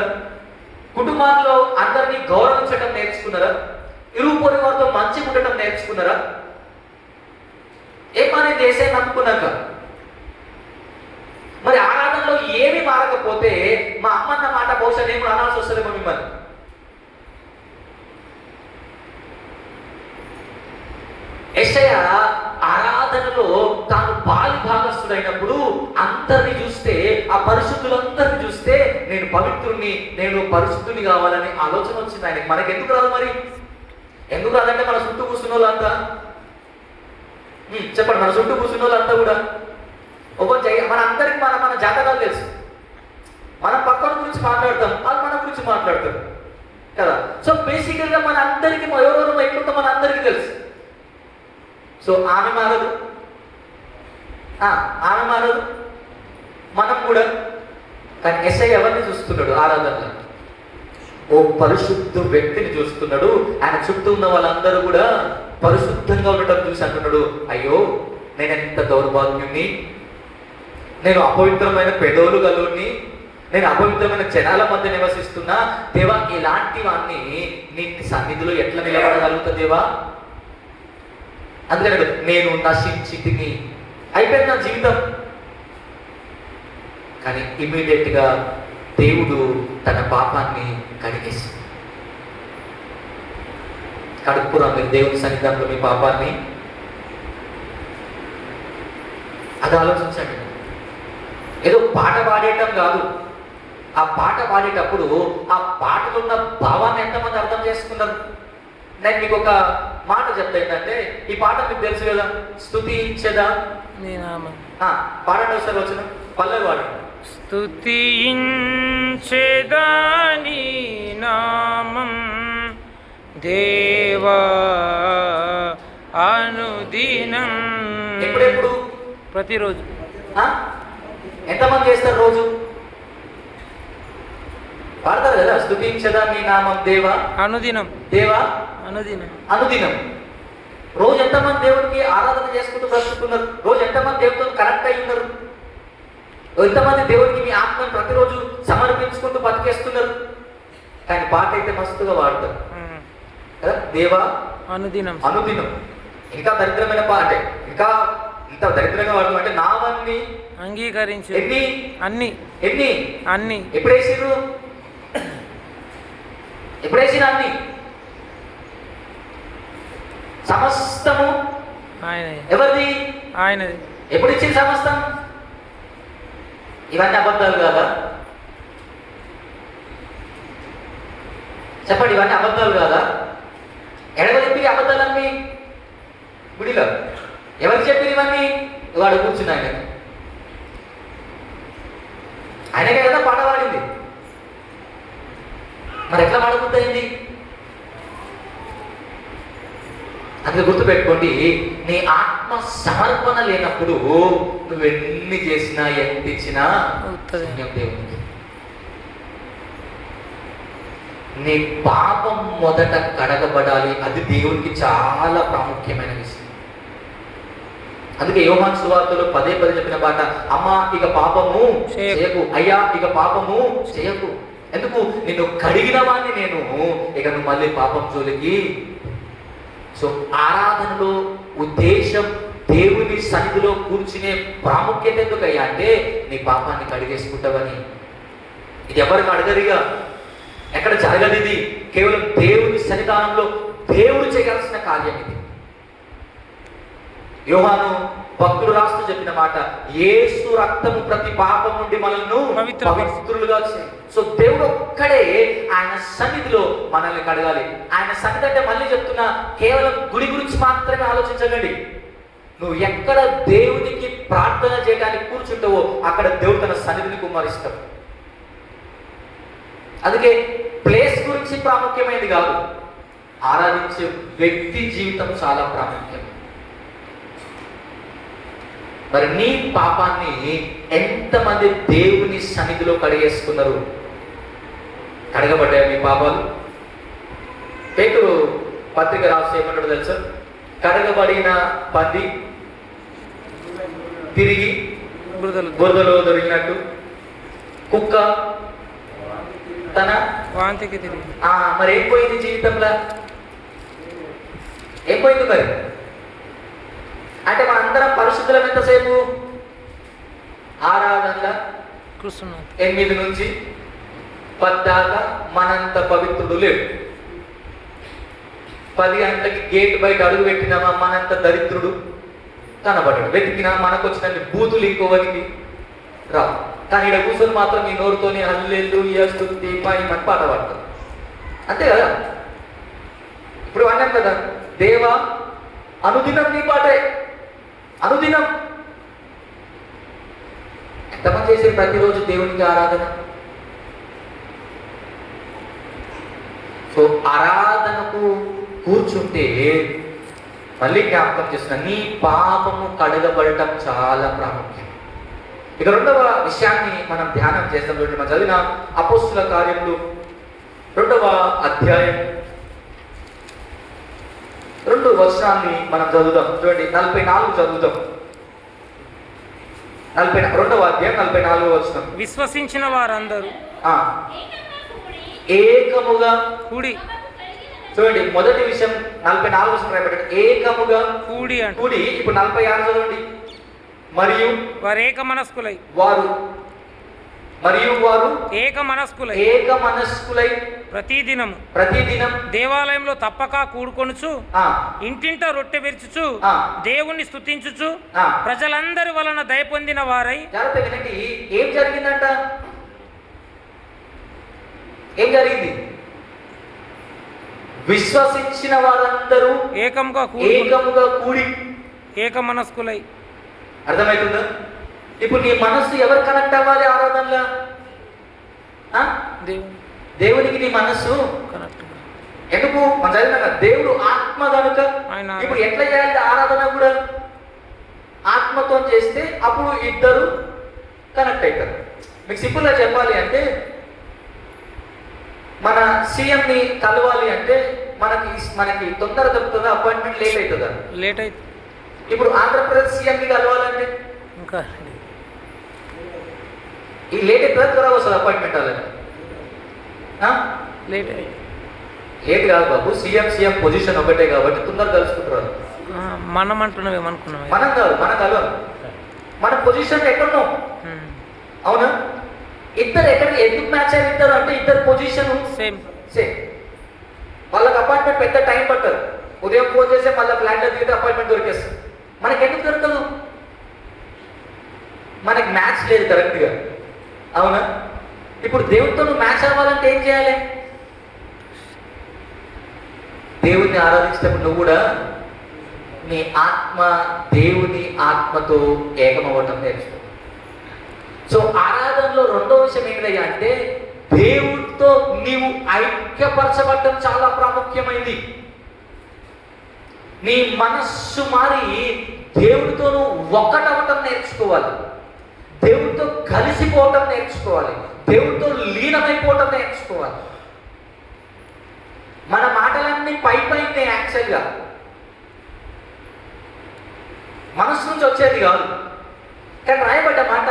కుటుంబాల్లో అందరినీ గౌరవించడం నేర్చుకున్నారా? ఇరుగు పొరుగు వారితో మంచిగా ఉండటం నేర్చుకున్నారా? ఏం మారింది యేసయ్య నమ్ముకున్నాక? మరి ఆరాధనలో ఏమి మారకపోతే మా అమ్మన్న మాట బహుశా నేను కూడా అనాల్సి వస్తుందేమో మిమ్మల్ని. యేసయ్య ఆరాధనలో తాను పాలి భాగస్థుడైనప్పుడు అందరిని చూస్తే, ఆ పరిశుద్ధులందరిని చూస్తే నేను పవిత్రుణ్ణి, నేను పరిశుద్ధుని కావాలని ఆలోచన వచ్చింది ఆయనకి. మనకి ఎందుకు రాదు మరి? ఎందుకు రాదంటే మన చుట్టూ కూర్చున్న వాళ్ళంతా చెప్పండి, మన చుట్టూ కూర్చున్న వాళ్ళంతా కూడా మన అందరికి మన జాతకాలు తెలుసు. మనం పక్కన గురించి మాట్లాడతాం, వాళ్ళు మన గురించి మాట్లాడతారు కదా. సో బేసికల్గా మన అందరికీ ఎవరెవరు ఎట్లుందో మన అందరికీ తెలుసు. సో ఆమె మారదు, మనం కూడా. కానీ యేసయ్య ఎవరిని చూస్తున్నాడు ఆరాధనలో? ఓ పరిశుద్ధ వ్యక్తిని చూస్తున్నాడు. ఆయన చుట్టూ ఉన్న వాళ్ళందరూ కూడా పరిశుద్ధంగా ఉండటం చూసి అంటున్నాడు, అయ్యో నేను ఎంత దౌర్భాగ్యుని, నేను అపవిత్రమైన పెదవులు గలుని, నేను అపవిత్రమైన జనాల మధ్య నివసిస్తున్నా దేవా, ఇలాంటి వాడిని నీ సన్నిధిలో ఎట్లా నిలబడగలుగుతా దేవా? అందుకని నేను నశించి తిని అయిపోయింది నా జీవితం. కానీ ఇమీడియట్గా దేవుడు తన పాపాన్ని కడిగేసి, కడుపురా మీరు దేవుని సన్నిధానంలో మీ పాపాన్ని. అది ఆలోచించండి. ఏదో పాట పాడేయటం కాదు, ఆ పాట పాడేటప్పుడు ఆ పాటలో ఉన్న భావాన్ని ఎంతమంది అర్థం చేసుకున్నారు? నేను మీకు ఒక మాట చెప్తా ఏంటంటే, ఈ పాట మీకు తెలుసు కదా, స్తుతించెదా పాడండి ఒకసారి, వచ్చిన పల్లవి పాడండి. స్తుతించెదా నీ నామం దేవా అనుదినం. ఎప్పుడెప్పుడు? ప్రతిరోజు. ఎంతమంది చేస్తారు రోజు? పాడతారు కదా, స్తుతించదా నీ నామం దేవా అనుదినం, దేవా అనుదినం అనుదినం. రోజు ఎంతమంది దేవుడికి ఆరాధన చేసుకుంటూ బ్రతుకుతున్నారు? రోజు ఎంతమంది దేవుడితో కనెక్ట్ అయి ఉన్నారు? ఎంతమంది దేవుడికి మీ ఆత్మను ప్రతిరోజు సమర్పించుకుంటూ బతికేస్తున్నారు? కానీ పాట అయితే మస్తుగా వాడతారు కదా, దేవా అనుదినం అనుదినం. ఇంకా దరిద్రమైన పాట, ఇంకా ఇంత దరిద్రంగా వాడతాం అంటే నామాన్ని అంగీకరించి ఎన్ని అన్ని ఎన్ని అన్ని ఎప్పుడేసిరు? ఎప్పుడేసిన అన్ని సమస్తము ఆయన ఎవరిది? ఆయనది. ఎప్పుడు ఇచ్చింది సమస్తం? ఇవన్నీ అబద్ధాలు కాదా? చెప్పండి, ఇవన్నీ అబద్ధాలు కాదా? ఎడవ చెప్పి అబద్ధాలన్నీ గుడిలో ఎవరు చెప్పి ఇవన్నీ? వాడు కూర్చుని ఆయనకే కదా పాట పాడింది. మరి ఎట్లా పాడబుద్దయింది? అందుకే గుర్తుపెట్టుకోండి, నీ ఆత్మ సమర్పణ లేనప్పుడు నువ్వెన్ని చేసినా ఎంత ఇచ్చినా దేవునికి. నీ పాపం మొదట కడగబడాలి, అది దేవునికి చాలా ప్రాముఖ్యమైన విషయం. అందుకే యోహాను సువార్తలో పదే పదే చెప్పిన పాట, అమ్మా ఇక పాపము చేయకు, అయ్యా ఇక పాపము చేయకు. ఎందుకు? నిన్ను కడిగిన వాడిని నేను, ఇక నువ్వు మళ్ళీ పాపం జోలికి. సో ఆరాధనలో ఉద్దేశం దేవుని సన్నిధిలో కూర్చునే ప్రాముఖ్యత ఎందుకయ్యా అంటే, నీ పాపాన్ని కడిగేసుకుంటావని. ఇది ఎవరికి అడగరిగా, ఎక్కడ జరగదు. ఇది కేవలం దేవుని సన్నిధానంలో దేవుడు చేయాల్సిన కార్యం ఇది. యోహాను భక్తుడు రాస్తూ చెప్పిన మాట, యేసు రక్తము ప్రతి పాపం నుండి మనల్ని పవిత్రులుగా చేయాలి. సో దేవుడు ఒక్కడే ఆయన సన్నిధిలో మనల్ని కడగాలి. ఆయన సన్నిధి అంటే మళ్ళీ చెప్తున్నా, కేవలం గుడి గురించి మాత్రమే ఆలోచించకండి. నువ్వు ఎక్కడ దేవునికి ప్రార్థన చేయడానికి కూర్చుంటావో అక్కడ దేవుడు తన సన్నిధిని కుమ్మరిస్తాడు. అందుకే ప్లేస్ గురించి ప్రాముఖ్యమైనది కాదు, ఆరాధించే వ్యక్తి జీవితం చాలా ప్రాముఖ్యం. మరి నీ పాపాన్ని ఎంతమంది దేవుని సన్నిధిలో కడిగేసుకున్నారు? కడగబడ్డాయి మీ పాపాలు? పేతురు పత్రిక రాసి ఏమన్నాడు తెలుసా? కడగబడిన పంది తిరిగి బురదలో దొరికినట్టు, కుక్క తన వాంతికి తిరిగి. మరి ఏం పోయింది జీవితంలో? ఏం పోయింది మరి? అంటే మనందరం పరిశుద్ధులం ఎంతసేపు? ఆరాధనల 8 నుంచి 10 దాకా మనంత పవిత్రుడు లేడు. 10 గంటలకి గేట్ బయట అడుగు పెట్టినామా మనంత దరిద్రుడు కనబడ్డాడు. వెతికినా మనకు వచ్చిన బూతులు ఇంకోవరికి రావు. కానీ ఇక్కడ కూర్చొని మాత్రం ఈ నోరుతోని హల్లెలూయా స్తుతి మహిమని పాట పాడతారు. అంతే కదా? ఇప్పుడు అన్నాం కదా, దేవా అనుదినం నీ పాటే, అనుదినం. ఎంతమంది చేసే ప్రతిరోజు దేవునికి ఆరాధన? సో ఆరాధనకు కూర్చుంటే మళ్ళీ జ్ఞాపకం చేస్తున్నా, నీ పాపము కడగబడటం చాలా ప్రాముఖ్యం. ఇక రెండవ విషయాన్ని మనం ధ్యానం చేస్తాం. చూడండి, మనం చదివిన అపోస్తుల కార్యములు 2వ అధ్యాయం 2 వచనాన్ని మనం చదువుదాం. చూడండి, 44 చదువుదాం. 2వ అధ్యాయం 44వ వచనం. విశ్వసించిన వారందరూ ఏకముగా కూడి. చూడండి, మొదటి విషయం 44 వచనం రాయబడ్డాడు, ఏకముగా కూడి. ఇప్పుడు 46 చదవండి. మరియు వారు ఏక మనస్కులై వారు ఏక మనస్కులై ప్రతిదినం దేవాలయంలో తప్పక కూడుకొనుచు ఇంటింట రొట్టె విరుచుచు దేవుణ్ణి స్తుతించుచు ప్రజలందరి వలన దయ పొందిన వారై. ఏం జరిగిందంట? ఏం జరిగింది? విశ్వసించిన వారందరూ ఏకముగా కూడి ఏక మనస్కులై. అర్థమవుతుందా? ఇప్పుడు నీ మనస్సు ఎవరు కనెక్ట్ అవ్వాలి ఆరాధనలో? దేవునికి నీ మనస్సు ఎందుకు? మన చదివిన దేవుడు ఆత్మ కనుక ఇప్పుడు ఎట్లా చేయాలి ఆరాధన కూడా? ఆత్మతో చేస్తే అప్పుడు ఇద్దరు కనెక్ట్ అవుతారు. మీకు సింపుల్ గా చెప్పాలి అంటే, మన సీఎంని కలవాలి అంటే మనకి తొందర దొరుకుతుందా? అపాయింట్మెంట్ లేట్ అవుతుందా? లేట్ అవుతుంది. ఇప్పుడు ఆంధ్రప్రదేశ్ సీఎంని కలవాలంటే ఇంకా ఈ లేట్ అవుతుందా? త్వరగా వస్తుంది అపాయింట్మెంట్ వాళ్ళని? లేట్ కాదు బాబు, సీఎం పొజిషన్ ఒకటే కాబట్టి తొందరగా కలుసుకుంటారు. మనం అంటున్నావేమనుకున్నాం? మనం కాదు, మన కలవాలి. మన పొజిషన్ ఎక్కడున్నాం? అవునా? ఇద్దరు ఎందుకు మ్యాచ్ అయ్యి ఇద్దరు అంటే ఇద్దరు పొజిషన్ సేమ్. వాళ్ళకి అపాయింట్మెంట్ పెద్ద టైం పట్టదు. ఉదయం ఫోన్ చేస్తే మళ్ళీ ఫ్లాట్లో దిగితే అపాయింట్మెంట్ దొరికేస్తుంది. మనకి ఎందుకు దొరకదు? మనకి మ్యాచ్ లేదు కరెక్ట్గా. అవునా? ఇప్పుడు దేవుడితో నువ్వు మ్యాచ్ అవ్వాలంటే ఏం చేయాలి? దేవుణ్ణి ఆరాధించేటప్పుడు నువ్వు కూడా నీ ఆత్మ దేవుని ఆత్మతో ఏకమవ్వటం నేర్చుకో. సో ఆరాధనలో రెండో విషయం ఏంటయ్యా అంటే, దేవుడితో నీవు ఐక్యపరచబడటం చాలా ప్రాముఖ్యమైంది. నీ మనస్సు మారి దేవుడితో నువ్వు ఒకటవటం నేర్చుకోవాలి. దేవుడితో కలిసిపోవటం నేర్చుకోవాలి. దేవుడితో లీనమైపోవటం నేర్చుకోవాలి. మన మాటలన్నీ పైనే యాక్చువల్గా మనస్సు నుంచి వచ్చేది కాదు. కానీ రాయబడ్డ మాట,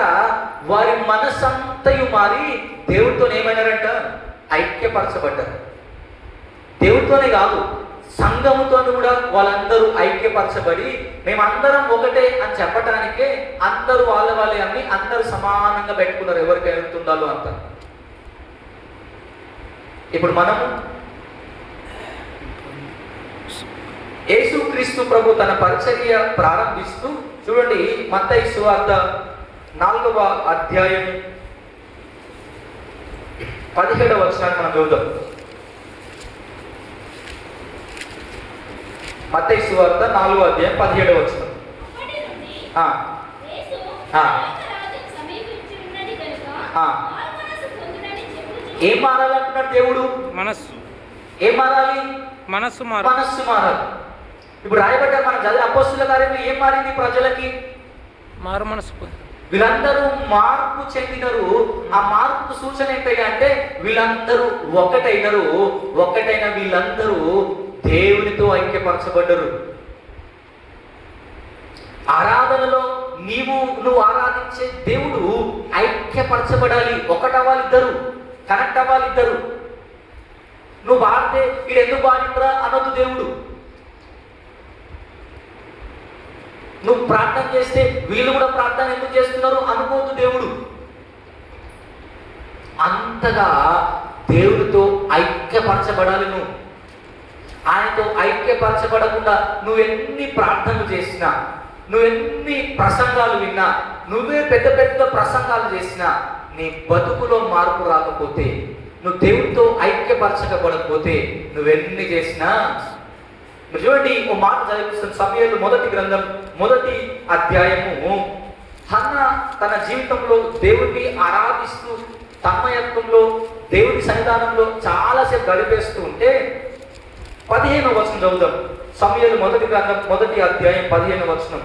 వారి మనస్సంతయు మారి దేవుడితో ఏమైనారంట? ఐక్యపరచబడ్డారు. దేవుడితోనే కాదు, సంఘముతో కూడా వాళ్ళందరూ ఐక్యపరచబడి మేమందరం ఒకటే అని చెప్పటానికే అందరూ వాళ్ళే అన్ని అందరూ సమానంగా పెట్టుకున్నారు. ఎవరికి ఎదుగుతుండాలో అంత. ఇప్పుడు మనము యేసుక్రీస్తు ప్రభు తన పరిచర్య ప్రారంభిస్తూ చూడండి, మత్తయి సువార్త 4వ అధ్యాయం 17వ వచనాన్ని మనం చూద్దాం. మత్తయి సువార్త 4వ అధ్యాయం 17వ వచనం. ఏం మారాలంటున్నాడు దేవుడు? మనస్సు. ఏం మారాలి? మనస్సు మారాలి. ఇప్పుడు రాయబడ్డ మనం చదివిన అపోస్తుల కార్యంలో ఏం మారింది? ప్రజలకి మారు మనసు. వీళ్ళందరూ మార్పు చెందినరు. ఆ మార్పుకు సూచన ఏంటంటే అంటే వీళ్ళందరూ ఒకటైన వీళ్ళందరూ దేవునితో ఐక్యపరచబడ్డరు. ఆరాధనలో నువ్వు ఆరాధించే దేవుడు ఐక్యపరచబడాలి. ఒకటవ్వాలి ఇద్దరు, కనెక్ట్ అవ్వాలి ఇద్దరు. నువ్వు పాడితే వీడు ఎందుకు పాడిండ్రా అనొద్దు దేవుడు. నువ్వు ప్రార్థన చేస్తే వీళ్ళు కూడా ప్రార్థన ఎందుకు చేస్తున్నారు అనుకోవద్దు దేవుడు. అంతగా దేవుడితో ఐక్యపరచబడాలి నువ్వు. ఆయనతో ఐక్యపరచబడకుండా నువ్వెన్ని ప్రార్థనలు చేసినా, నువ్వెన్ని ప్రసంగాలు విన్నా, నువ్వే పెద్ద పెద్ద ప్రసంగాలు చేసినా, నీ బతుకులో మార్పు రాకపోతే, నువ్వు దేవుడితో ఐక్యపరచబడకపోతే నువ్వెన్ని చేసినా. మీరు చూడండి, ఓ మాట చదివిస్తున్న సమయంలో మొదటి గ్రంథం 1వ అధ్యాయము, హన్న తన జీవితంలో దేవుడిని ఆరాధిస్తూ తన్మయత్వంలో దేవుడి సన్నిధానంలో చాలాసేపు గడిపేస్తూ ఉంటే 15వ వచనం చదువుదాం. సమూయేలు మొదటి గ్రంథం 1వ అధ్యాయం 15వ వచనం.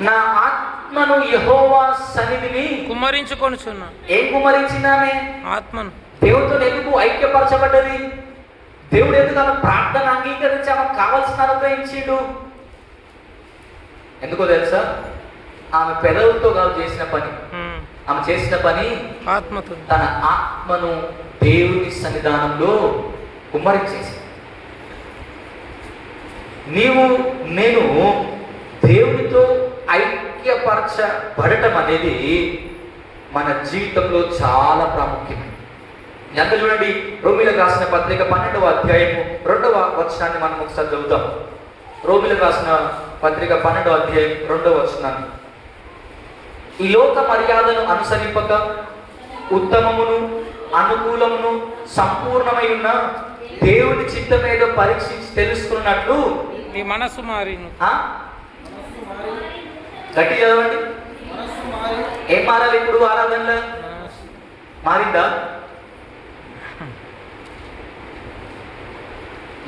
నా ఆత్మను యెహోవా సన్నిధిని కుమ్మరించుకొనుచున్నా. ఏం కుమ్మరించినామే? ఆత్మను. దేవుడితో ఎందుకు ఐక్యపరచబడ్డది? దేవుడు ఎందుకు ఆమె ప్రార్థన అంగీకరించి ఆమెకు కావాల్సిన అనుగ్రహించిండు? ఎందుకో తెలుసా? ఆమె పెదవులతో కాదు చేసిన పని, ఆమె చేసిన పని ఆత్మతో తన ఆత్మను దేవుని సన్నిధానంలో కుమ్మరించేసి. నీవు నేను దేవునితో ఐక్యపరచబడటం అనేది మన జీవితంలో చాలా ప్రాముఖ్యమైనది. ఎంత చూడండి, రోమిలకు రాసిన పత్రిక 12వ అధ్యాయము 2వ వచనాన్ని మనం ఒకసారి చదువుతాం. రోమిలకు రాసిన పత్రిక 12వ అధ్యాయం 2వ వచనాన్ని. ఈ లోక మర్యాదను అనుసరింపక ఉత్తమమును అనుకూలమును సంపూర్ణమై ఉన్న దేవుని చిత్తమేదో పరీక్షించి తెలుసుకున్నట్లు నీ మనస్సు మారిను. గట్టి చదవండి. ఏం మారాలి ఇప్పుడు ఆరాధనలో? మారిందా?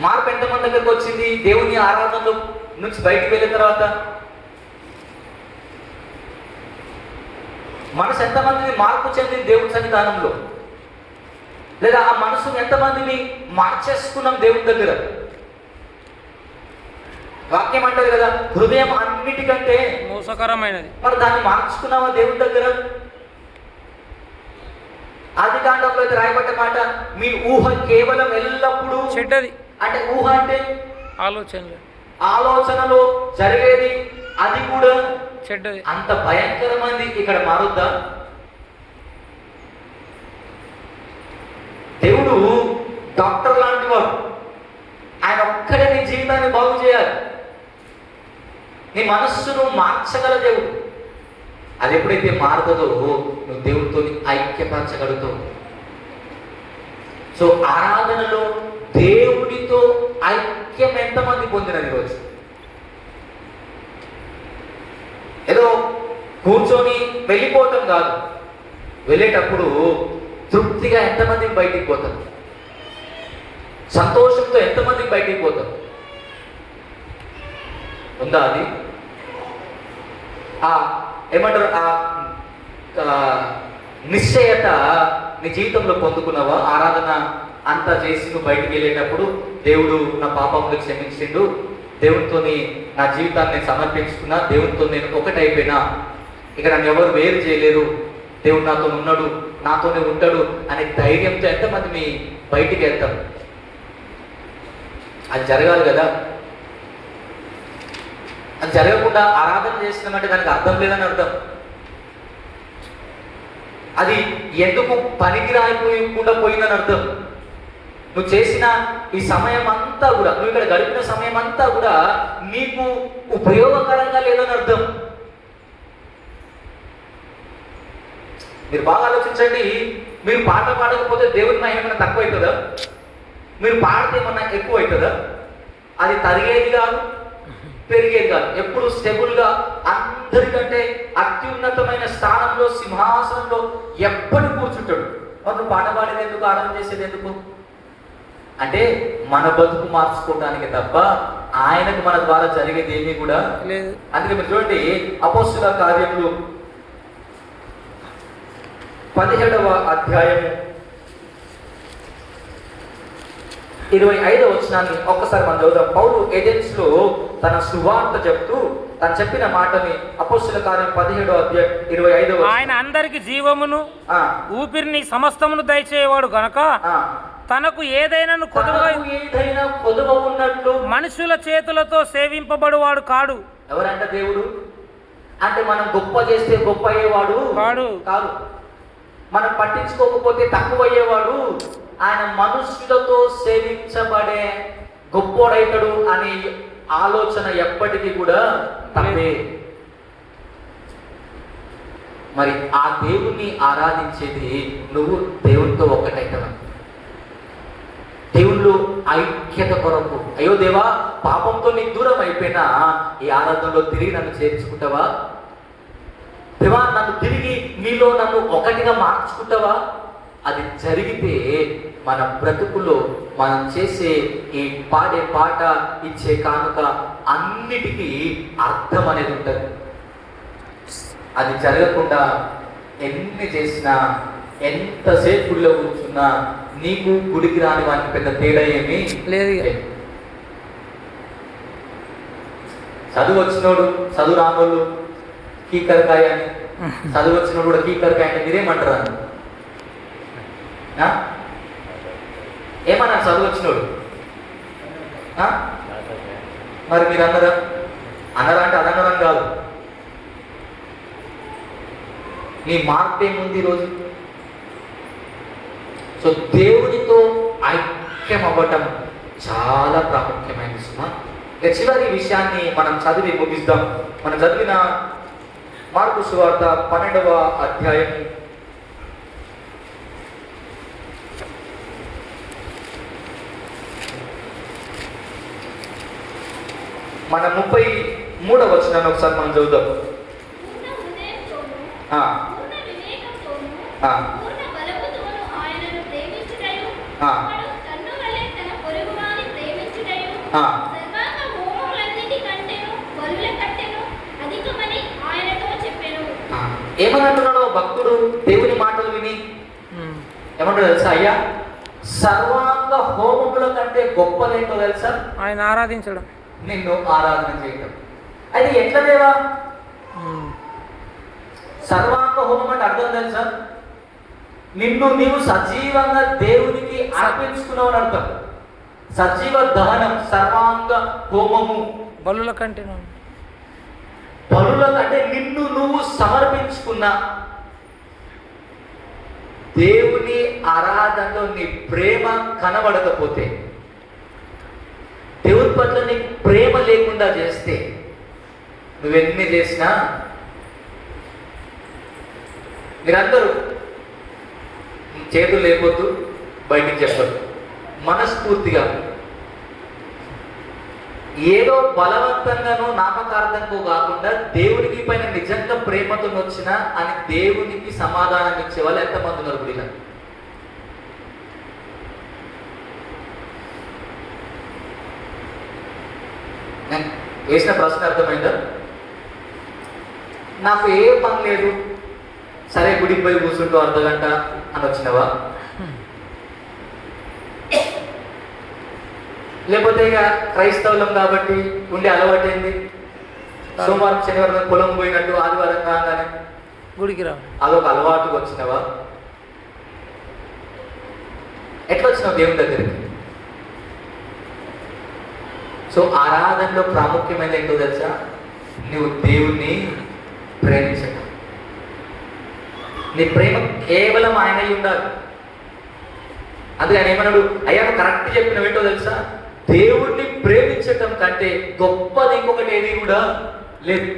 మార్పు ఎంతమంది దగ్గరకు వచ్చింది దేవుని ఆరాధనలో నుంచి బయటికి వెళ్ళిన తర్వాత? మనసు ఎంతమందిని మార్పు చెందింది దేవుని సన్నిధానంలో? లేదా ఆ మనసును ఎంతమందిని మార్చేసుకున్నాం దేవుని దగ్గర? వాక్యం అంటారు కదా, హృదయం అన్నిటికంటే మోసకరమైనది. మరి దాన్ని మార్చుకున్నావా దేవుని దగ్గర? ఆది కాండంలో అయితే రాయబడ్డ మాట, మీ ఊహ కేవలం ఎల్లప్పుడూ చెడ్డది. అంటే ఊహ అంటే ఆలోచనలో జరిగేది, అది కూడా చెడ్డది. అంత భయంకరమైంది. ఇక్కడ మారుద్దా? దేవుడు డాక్టర్ లాంటి వాడు. ఆయన ఒక్కడే నీ జీవితాన్ని బాగు చేయాలి. నీ మనస్సును మార్చగల దేవుడు. అది ఎప్పుడైతే మారుతుందో నువ్వు దేవుడితో ఐక్యపరచగలుగుతావు. సో ఆరాధనలో దేవుడితో ఐక్యం ఎంతమంది పొందినది ఈరోజు? ఏదో కూర్చొని వెళ్ళిపోవటం కాదు, వెళ్ళేటప్పుడు తృప్తిగా ఎంతమందికి బయటికి పోతారు? సంతోషంతో ఎంతమందికి బయటికి పోతారు? ఉందా అది? ఏమంటారు, నిశ్చయత నీ జీవితంలో పొందుకున్నావా? ఆరాధన అంతా చేసి నువ్వు బయటికి వెళ్ళేటప్పుడు దేవుడు నా పాపములు క్షమించిండు, దేవునితో నా జీవితాన్ని నేను సమర్పించుకున్నా, దేవునితో నేను ఒకటైపోయినా, ఇక నన్ను ఎవరు వేరు చేయలేరు, దేవుడు నాతో ఉన్నాడు, నాతోనే ఉంటాడు అనే ధైర్యంతో ఎంతమంది మీ బయటికి వెళ్తాం? అది జరగాలి కదా. అది జరగకుండా ఆరాధన చేస్తున్నామంటే దానికి అర్థం లేదని అర్థం. అది ఎందుకు పనికిరాకుండా పోయిందని అర్థం. నువ్వు చేసిన ఈ సమయం అంతా కూడా, నువ్వు ఇక్కడ గడిపిన సమయం అంతా కూడా నీకు ఉపయోగకరంగా లేదని అర్థం. మీరు బాగా ఆలోచించండి. మీరు పాట పాడకపోతే దేవుని మహిమ ఏమైనా తక్కువ అవుతుందా? మీరు పాడితే ఏమన్నా ఎక్కువ అవుతుందా? అది తరిగేది కాదు, పెరిగేది కాదు. ఎప్పుడు స్టెబుల్గా అందరికంటే అత్యున్నతమైన స్థానంలో, సింహాసనంలో ఎప్పటి కూర్చుంటాడు. నువ్వు పాట పాడేది ఎందుకు, ఆరాధన చేసేది ఎందుకు? అంటే మన బతుకు మార్చుకోవడానికి తప్ప ఆయనకు మన ద్వారా జరిగేది ఏమీ కూడా లేదు. అందుకే మీరు చూడండి, అపోస్తుల కార్యములు 17వ అధ్యాయము 25వ వచనాన్ని ఒక్కసారి మనం చదువుదాం. పౌలు ఏథెన్స్ లో తన సువార్త చెప్తూ తను చెప్పిన మాటని అపోస్తుల కార్యం 17వ అధ్యాయం 25వ. ఆయన అందరికి జీవమును ఊపిరిని సమస్తమును దయచేవాడు గనక తనకు ఏదైనా కొదువ ఉన్నట్లు మనుషుల చేతులతో సేవింపబడువాడు కాడు. ఎవరంట దేవుడు? అంటే మనం గొప్ప చేస్తే గొప్ప అయ్యేవాడు కాదు. మనం పట్టించుకోకపోతే తక్కువ అయ్యేవాడు. ఆయన మనుషులతో సేవించబడే గొప్పోడైతాడు అనే ఆలోచన ఎప్పటికీ కూడా తప్పే. మరి ఆ దేవుణ్ణి ఆరాధించేది నువ్వు దేవునితో ఒక్కటైతావా? దేవుళ్ళు ఐక్యత కొరకు, అయ్యో దేవా పాపంతో నీకు దూరం అయిపోయినా ఈ ఆరాధనలో తిరిగి నన్ను చేర్చుకుంటావా? దేవా నన్ను తిరిగి నీలో నన్ను ఒకటిగా మార్చుకుంటావా? అది జరిగితే మన బ్రతుకులో మనం చేసే ఈ పాడే పాట, ఇచ్చే కానుక అన్నిటికీ అర్థం అనేది ఉంటుంది. అది జరగకుండా ఎన్ని చేసినా, ఎంతసేపు గుడిలో కూర్చున్నా నీకు గుడికి రాని వానికి పెద్ద తేడా ఏమీ లేదు. చదువు వచ్చినోడు, చదువు రానోళ్ళు కీకరకాయ అని చదువు వచ్చిన కూడా కీకర్ అంటే మీరేమంటారు అని ఏమన్నా చదువు వచ్చినోడు మరి మీరు అన్నరా అంటే అదన్నరం కాదు. నీ మార్పు ఏముంది ఈరోజు? సో దేవునితో ఐక్యం అవ్వటం చాలా ప్రాముఖ్యమైన సుమా. చివరి విషయాన్ని మనం చదివి ముగిద్దాం. మనం చదివిన మార్కు సువార్త 12వ అధ్యాయం మన 33వ వచనాన్ని ఒకసారి మనం చదువుదాం. ఏమనంటున్నాడో భక్తుడు దేవుని మాటలు విని ఏమంటాడు తెలుసా? అయ్యా, సర్వాంగ హోమముల కంటే గొప్పదేంటో తెలుసా? ఆయన ఆరాధించడం, నిన్ను ఆరాధన చేయడం. అయితే ఎట్లా దేవా? సర్వాంగ హోమం అంటే అర్థం తెలుసా? నిన్ను నీవు సజీవంగా దేవునికి అర్పించుకున్నావు అని అర్థం. సజీవ దహనం, సర్వాంగ హోమము. బలుల కంటే నిన్ను నువ్వు సమర్పించుకున్నా. దేవుని ఆరాధనలో నీ ప్రేమ కనబడకపోతే, దేవుని పట్ల నీ ప్రేమ లేకుండా చేస్తే, నువ్వెన్ని చేసినా మీరందరూ చేతులు లేకపోతూ బయటికి చెప్పరు. మనస్ఫూర్తిగా ఏదో బలవంతంగానో నామకార్థంకో కాకుండా దేవునికి పైన నిజంగా ప్రేమతో వచ్చినా అని దేవునికి సమాధానం ఇచ్చే వాళ్ళు ఎంతమంది ఉన్నారు? గుడిలో నేను వేసిన ప్రశ్న అర్థమైందా? నాకు ఏ పని లేదు, సరే గుడికి పోయి కూర్చుంటూ అర్ధగంట అని వచ్చినవా? లేకపోతే ఇక క్రైస్తవులం కాబట్టి ఉండే అలవాటైంది, సోమవారం శనివారం పొలం పోయినట్టు ఆదివారం కాగానే గుడికి రా, అదొక అలవాటుకు వచ్చినవా? ఎట్లా వచ్చినావు దేవుని దగ్గరికి? సో ఆరాధనలో ప్రాముఖ్యమైనది ఏంటో తెలుసా? నువ్వు దేవుణ్ణి ప్రేమించటం. నీ ప్రేమ కేవలం ఆయన ఉండాలి. అందుకే ఆయన ఏమన్నాడు? అయ్యా, కరెక్ట్ చెప్పిన ఏంటో తెలుసా? దేవుణ్ణి ప్రేమించటం కంటే గొప్పది ఇంకొకటి ఏది కూడా లేదు.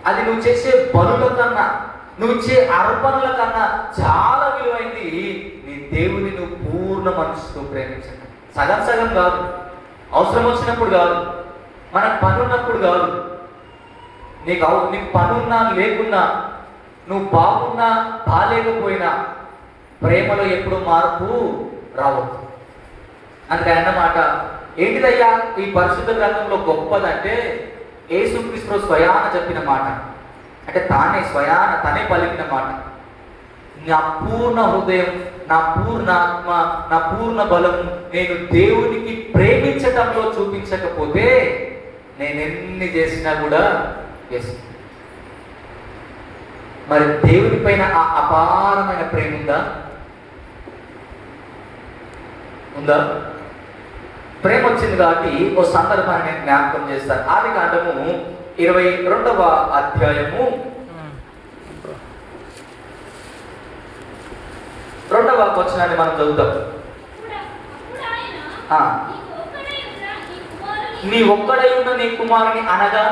అది నువ్వు చేసే పనుల కన్నా, నువ్వు ఇచ్చే అర్పణల కన్నా చాలా విలువైంది నీ దేవుని నువ్వు పూర్ణ మనసుతో ప్రేమించటం. సగం సగం కాదు, అవసరం వచ్చినప్పుడు కాదు, మనకు పని ఉన్నప్పుడు కాదు. నీకు పనున్నా లేకున్నా, నువ్వు బాగున్నా బాగాలేకపోయినా ప్రేమలో ఎప్పుడు మార్పు రావద్దు. అందుకే అన్నమాట ఏంటిదయ్యా ఈ పరిశుద్ధ గ్రంథంలో గొప్పదంటే యేసుక్రీస్తు స్వయాన చెప్పిన మాట. అంటే తనే పలికిన మాట. నా పూర్ణ హృదయం, నా పూర్ణ ఆత్మ, నా పూర్ణ బలం నేను దేవునికి ప్రేమించటంలో చూపించకపోతే నేను ఎన్ని చేసినా కూడా చేస్తాను. మరి దేవుని పైన ఆ అపారమైన ప్రేమ ఉందా? ప్రేమ వచ్చింది కాబట్టి ఓ సందర్భాన్ని నేను జ్ఞాపకం చేస్తాను. ఆదికాండము 22వ అధ్యాయము 2వ వచనాన్ని మనం చదువుతాం. నీ ఒక్కడై ఉన్న నీ కుమారుని అనగా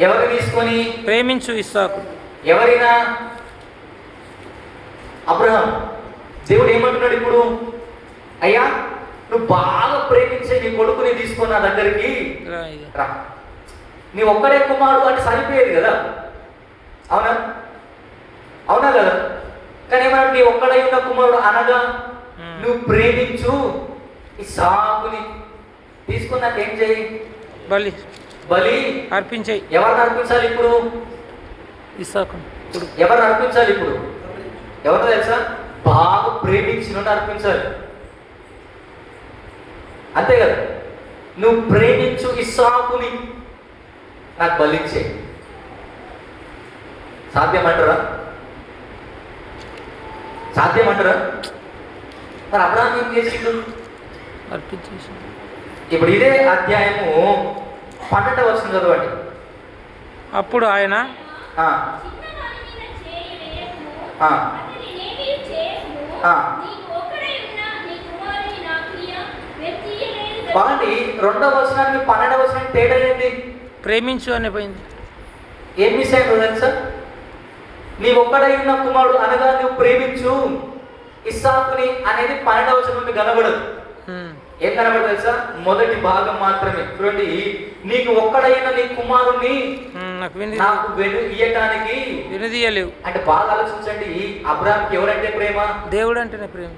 ఎవరు తీసుకొని ప్రేమించు ఇస్సాకు. ఎవరైనా అబ్రహాం. దేవుడు ఏమంటున్నాడు ఇప్పుడు? అయ్యా, నువ్వు బాగా ప్రేమించే నీ కొడుకుని తీసుకొని నా దగ్గరికి రా. నీ ఒక్కడే కుమారుడు అంటే సరిపోయేది కదా, అవునా కదా? కానీ ఏమన్నా నీ ఒక్కడై ఉన్న కుమారుడు అనగా నువ్వు ప్రేమించు ఇస్సాకుని తీసుకున్నాక ఏం చేయి? బలి అర్పించాయి. ఎవరిని అర్పించాలి ఇప్పుడు? ఇస్సాకు. ఎవరిని అర్పించాలి ఇప్పుడు? ఎవరిని తెలుసా? బాగా ప్రేమించిన అర్పించాలి. అంతే కదా? నువ్వు ప్రేమించు ఇస్సాకుని నాకు బలిచ్చే. సాధ్యమంటారా? సాధ్యమంటారా? మరి అబ్రహాం ఏం చేసిండు? అర్పించేసి. ఇప్పుడు ఇదే అధ్యాయము 12వ వచనం చదవండి. అప్పుడు ఆయన ఆ, ఆ, ఆ. బాగుంది. 2వ వచనానికి 12వ వచనానికి తేడా ఏంటి? ప్రేమించు అని పోయింది. ఏం మిస్ అయిందో తెలుసా? నీ ఒక్కడై ఉన్న కుమారుడు అనగా నువ్వు ప్రేమించు ఇస్సాకుని అనేది 12వ వచనం నుండి కనబడదు. ఏం కనబడదు తెలుసా? మొదటి భాగం మాత్రమే. చూడండి, నీకు ఒక్కడైన నీ కుమారుణ్ణి నాకు ఇయ్యటానికి వినదీయలేవు అంటే బాగా ఆలోచించండి. అబ్రాహాంకి ఎవరంటే ప్రేమ? దేవుడు అంటేనే ప్రేమ.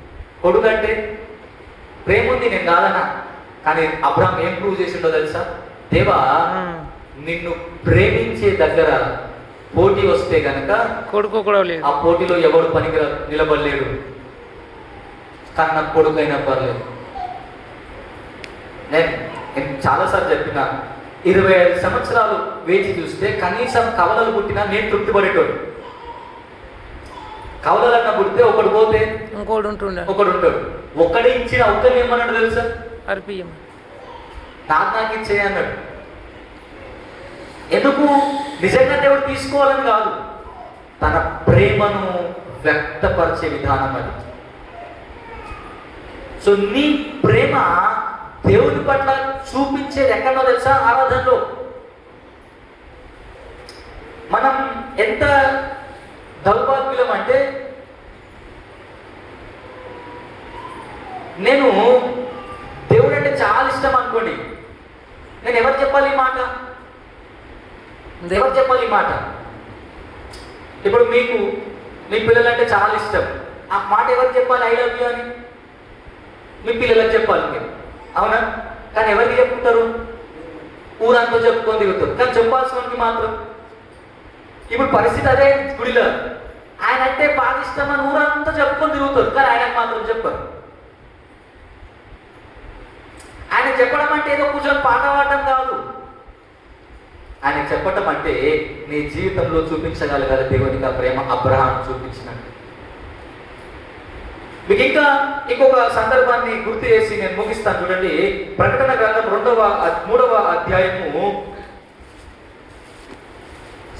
కొడుకు అంటే ప్రేమ ఉంది, నేను కాదన్నా. కానీ అబ్రాహాం ఏం ప్రూవ్ చేసిండో తెలుసా? దేవా, నిన్ను ప్రేమించే దగ్గర పోటీ వస్తే గనక కొడుకు కూడా లేదు, ఆ పోటీలో ఎవడు పనికి నిలబడలేడు. కానీ నాకు కొడుకు అయినా పర్లేదు. నేను చాలాసార్లు చెప్పిన 25 సంవత్సరాలు వేచి చూస్తే కనీసం కవలలు పుట్టినా నేను తృప్తి పడేటోడు. కవలలన్నా పుడితే ఒకడు పోతే ఇంకోడు ఉంటుండే, ఒకడు ఉంటాడు. ఒక్కడే ఇచ్చిన ఒక్కరిని ఏమన్నాడు తెలుసా? అర్పియం, నాకు ఇచ్చే అన్నాడు. ఎందుకు? నిజంగా దేవుడు తీసుకోవాలని కాదు, తన ప్రేమను వ్యక్తపరిచే విధానం అది. సో నీ ప్రేమ దేవుని పట్ల చూపించేది ఎక్కడో తెలుసా? ఆరాధనలో. మనం ఎంత దౌర్భాగ్యులం అంటే, నేను దేవుడు అంటే చాలా ఇష్టం అనుకోండి, నేను ఎవరు చెప్పాలి ఈ మాట? ఎవరు చెప్పాలి ఈ మాట? ఇప్పుడు మీకు మీ పిల్లలంటే చాలా ఇష్టం, ఆ మాట ఎవరు చెప్పాలి? ఐ లవ్ యూ అని మీ పిల్లలకు చెప్పాలి మీరు, అవునా? కానీ ఎవరికి చెప్పుకుంటారు? ఊరంతా చెప్పుకొని తిరుగుతారు. కానీ చెప్పాల్సిన వానికి మాత్రం ఇప్పుడు పరిస్థితి అదే. గుడిలో ఆయన అంటే బాగా ఇష్టం అని ఊరంతా చెప్పుకొని తిరుగుతారు, కానీ ఆయనకు మాత్రం చెప్పరు. ఆయన చెప్పడం అంటే ఏదో కూర్చొని పాట పాడటం కాదు. ఆయన చెప్పటం అంటే నీ జీవితంలో చూపించగలగాలి దేవునికి ఆ ప్రేమ అబ్రహాం చూపించినట్టు. మీకు ఇంకొక సందర్భాన్ని గుర్తు చేసి నేను ముగిస్తాను. చూడండి, ప్రకటన గ్రంథం 3వ అధ్యాయము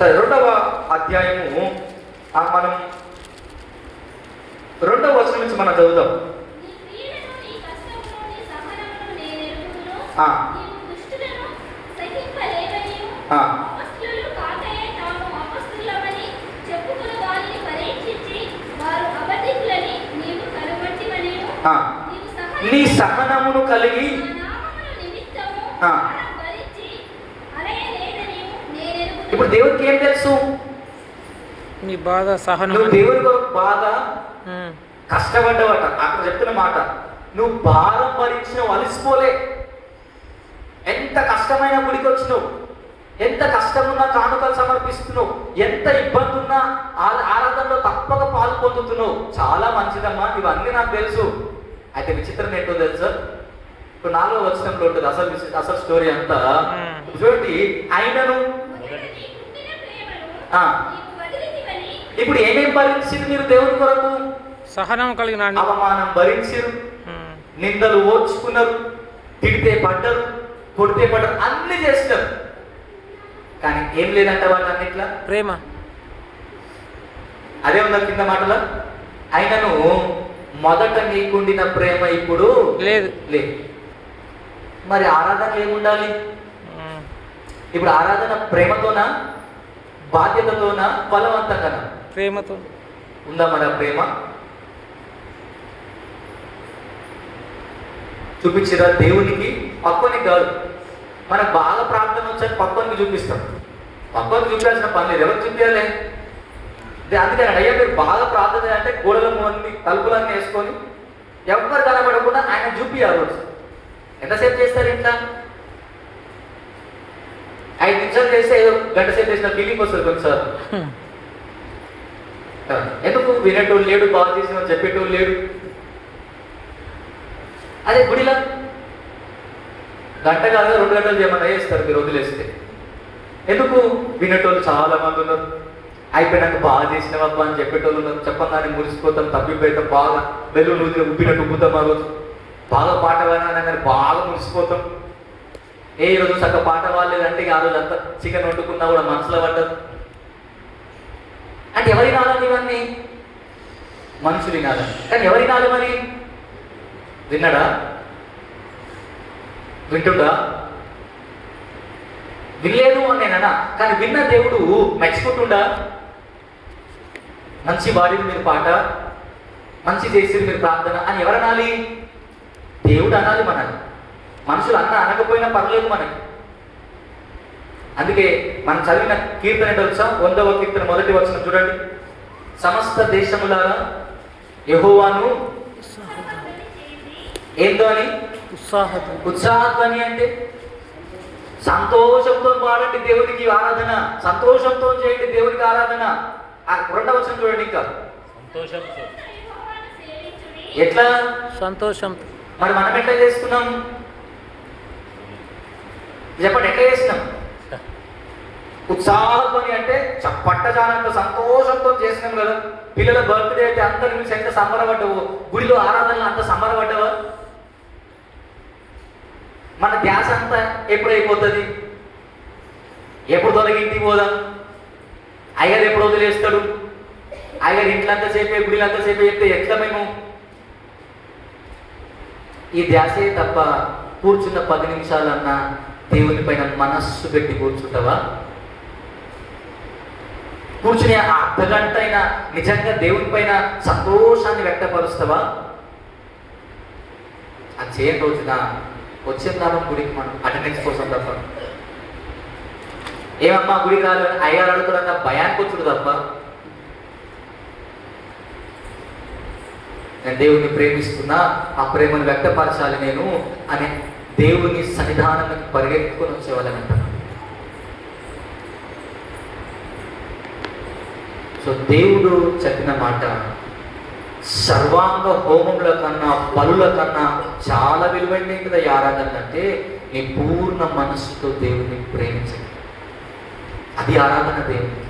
2వ అధ్యాయము మనం 2వ వచనం నుంచి మనం చదువుదాం. నీ సహనమును కలిగి ఇప్పుడు దేవుడికి ఏం తెలుసు? నీ బాధ సహనం. నువ్వు దేవుడి కొరకు బాగా కష్టపడ్డవట. అక్కడ చెప్తున్న మాట, నువ్వు భారం భరించినావు, అలసిపోలే. ఎంత కష్టమైన గుడికి వచ్చినావు, ఎంత కష్టమున్నా కానుకలు సమర్పిస్తున్నావు, ఎంత ఇబ్బంది ఉన్నా ఆరాధనలో తప్పక పాలు పొందుతున్నావు. చాలా మంచిదమ్మా, ఇవన్నీ నాకు తెలుసు. అయితే విచిత్రం ఏంటో తెలుసా? ఇప్పుడు 4వ వచనంలో ఉంటుంది అసలు స్టోరీ అంతా. చూడండి, ఆయనను ఇప్పుడు ఏమేం భరించింది మీరు దేవుని కొరకు? సహనం కలిగిన, అవమానం భరించారు, నిందలు ఓర్చుకున్నారు, తిడితే పడ్డరు, కొడితే పడ్డరు, అన్ని చేస్తారు. కానీ ఏం లేదంట వాళ్ళన్నిట్లా ప్రేమ. అదే ఉందా కింద మాటలో? ఆయనను మొదట నీకుండిన ప్రేమ ఇప్పుడు లేదు. మరి ఆరాధన ఏముండాలి? ఇప్పుడు ఆరాధన ప్రేమతోనా, బాధ్యతతోనా, బలవంతంగానా? ప్రేమతో. ఉందా మన ప్రేమ? చూపించిరా దేవునికి? పక్వానికి కాదు. మనకు బాగా ప్రార్థన వచ్చాక పక్వానికి చూపిస్తాం. పక్వానికి చూపించాల్సిన పని లేదు. ఎవరు చూపించాలి? అందుకని అయ్యా మీరు బాగా ప్రార్థన అంటే గోడలన్నీ తలుపులన్నీ వేసుకొని ఎవరు కనబడకుండా ఆయన చూపియాలి. ఎంతసేపు చేస్తారు ఇంట్లో? 5 నిమిషాలు చేస్తే ఏదో గంట సేపు చేసిన ఫీలింగ్ వస్తుంది కొన్నిసార్లు. ఎందుకు? వినేటోళ్ళు లేడు, బాగా చేసిన చెప్పేటోళ్ళు లేడు. అదే గుడిలో గంట కాదు 2 గంటలు చేయమన్నా చేస్తారు మీరు వదిలేస్తే. ఎందుకు? వినేటోళ్ళు చాలా మంది ఉన్నారు, అయిపోయినాక బాగా చేసినవబ్బా అని చెప్పేటోళ్ళు ఉన్నారు. చెప్పగానే మురిసిపోతాం, తప్పిపోతాం, బాగా బెల్లు నూదిలో ఉప్పినట్టు ఉప్పుతాం. ఆ రోజు బాగా పాట కానీ బాగా మురిసిపోతాం. ఏ రోజు చక్క పాట వాళ్ళేదంటే ఆ రోజు అంతా చికెన్ వండుకున్నా కూడా మనసులో పడ్డదు. అంటే ఎవరి నాలని ఇవన్నీ? మనుషులు వినాలి. కానీ ఎవరి నాలు మరి? విన్నాడా? వింటుండా? వినలేదు అని నేనన్నా. కానీ విన్న దేవుడు మెచ్చుకుంటుండా? మంచి వాడిని మీరు పాట, మంచి చేసి మీరు ప్రార్థన అని ఎవరనాలి? దేవుడు అనాలి మనల్ని. మనుషులు అనకపోయినా పర్లేదు మనకి. అందుకే మనం చదివిన కీర్తన ఏంటో తెలుసా? 100వ కీర్తన 1వ వచనం చూడండి. సమస్త దేశములారా యెహోవాను ఏందో అని ఉత్సాహధ్వని అంటే సంతోషంతో పాడండి దేవునికి ఆరాధన, సంతోషంతో చేయండి దేవునికి ఆరాధన. ఆ 2వ వచనం చూడండి. ఇంకా ఎట్లా సంతోషం? మరి మనం ఎట్లా చేస్తున్నాం చెప్పండి? ఎట్లా చేస్తున్నాం? ఉత్సాహధ్వని అంటే పట్టజానంత సంతోషంతో చేసినాం కదా. పిల్లల బర్త్డే అయితే అందరి నుంచి ఎంత సంబరపడ్డావు, గుడిలో ఆరాధనలు అంత సంబరపడ్డావా? మన ధ్యాస అంతా ఎప్పుడైపోతుంది? ఎప్పుడు తొలగింటికి పోదాం? అయ్యగారు ఎప్పుడు వదిలేస్తాడు? అయ్యగారు ఇంట్లంతా సేపే గుడిలంతా సేపే చెప్తే ఎట్లా మేము? ఈ ధ్యాసే తప్ప కూర్చున్న 10 నిమిషాలన్నా దేవుని పైన మనస్సు పెట్టి కూర్చుంటావా? కూర్చుని ఆ అర్ధగంట అయినా నిజంగా దేవుని పైన సంతోషాన్ని వ్యక్తపరుస్తావా? అది చేయని రోజున వచ్చిందాం గుడికి మనం అటెండెన్స్ కోసం తప్ప. ఏమమ్మా గుడికి రాలని అయ్యారు అడుగుతారన్న భయానికి వచ్చుడు తప్ప. నేను దేవుణ్ణి ప్రేమిస్తున్నా, ఆ ప్రేమను వ్యక్తపరచాలి నేను అనే దేవుని సన్నిధానానికి పరిగెత్తుకొని వచ్చేవాళ్ళని అంటారు. సో దేవుడు చెప్పిన మాట సర్వాంగ హోమముల కన్నా బలుల కన్నా చాలా విలువైనది కదా ఈ ఆరాధన. అంటే నీ పూర్ణ మనస్సుతో దేవుని ప్రేమించండి, అది ఆరాధన. దేవుని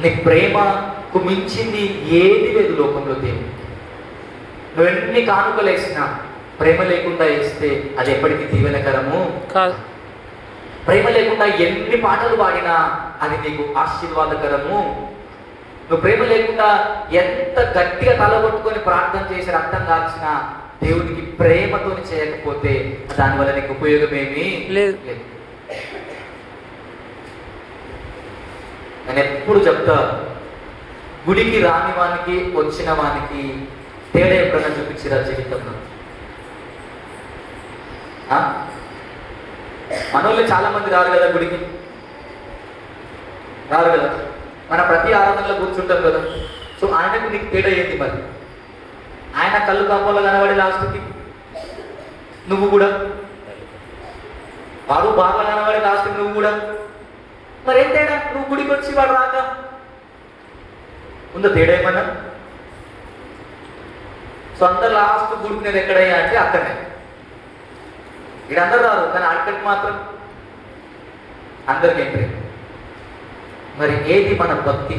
నీ ప్రేమకు మించింది ఏది లేదు లోకంలో. దేవుని నువ్వు ఎన్ని కానుకలు వేసినా ప్రేమ లేకుండా వేస్తే అది ఎప్పటికీ దీవెనకరము కాదు. ప్రేమ లేకుండా ఎన్ని పాటలు పాడినా అది నీకు ఆశీర్వాదకరము. నువ్వు ప్రేమ లేకుండా ఎంత గట్టిగా తలగొట్టుకొని ప్రార్థన చేసి రక్తం కాల్చినా దేవునికి ప్రేమతో చేయకపోతే దానివల్ల నీకు ఉపయోగమేమీ లేదు. నేను ఎప్పుడు చెప్తా, గుడికి రాని వానికి వచ్చిన వానికి తేడా ఎప్పుడన్నా చూపించిరా జీవితంలో? మనోళ్ళు చాలా మంది రారు కదా గుడికి, రారు కదా. మన ప్రతి ఆరాధనలో కూర్చుంటాం కదా. సో ఆయనకు నీకు తేడా ఏంటి మరి? ఆయన కళ్ళు కాంపంలో కనబడే లాస్ట్కి నువ్వు కూడా, వాడు బాగా కనబడే లాస్ట్కి నువ్వు కూడా. మరి ఏం తేడా? నువ్వు గుడికి వచ్చి వాడు రాక ఉందా తేడా ఏమన్నా? సో అందరు లాస్ట్ గుడికి నేను ఎక్కడయ్యా అంటే అక్కడనే. ఇక్కడ అందరు రారు కానీ అక్కడికి మాత్రం అందరికి ఎంట్రీ. మరి ఏది మన భక్తి?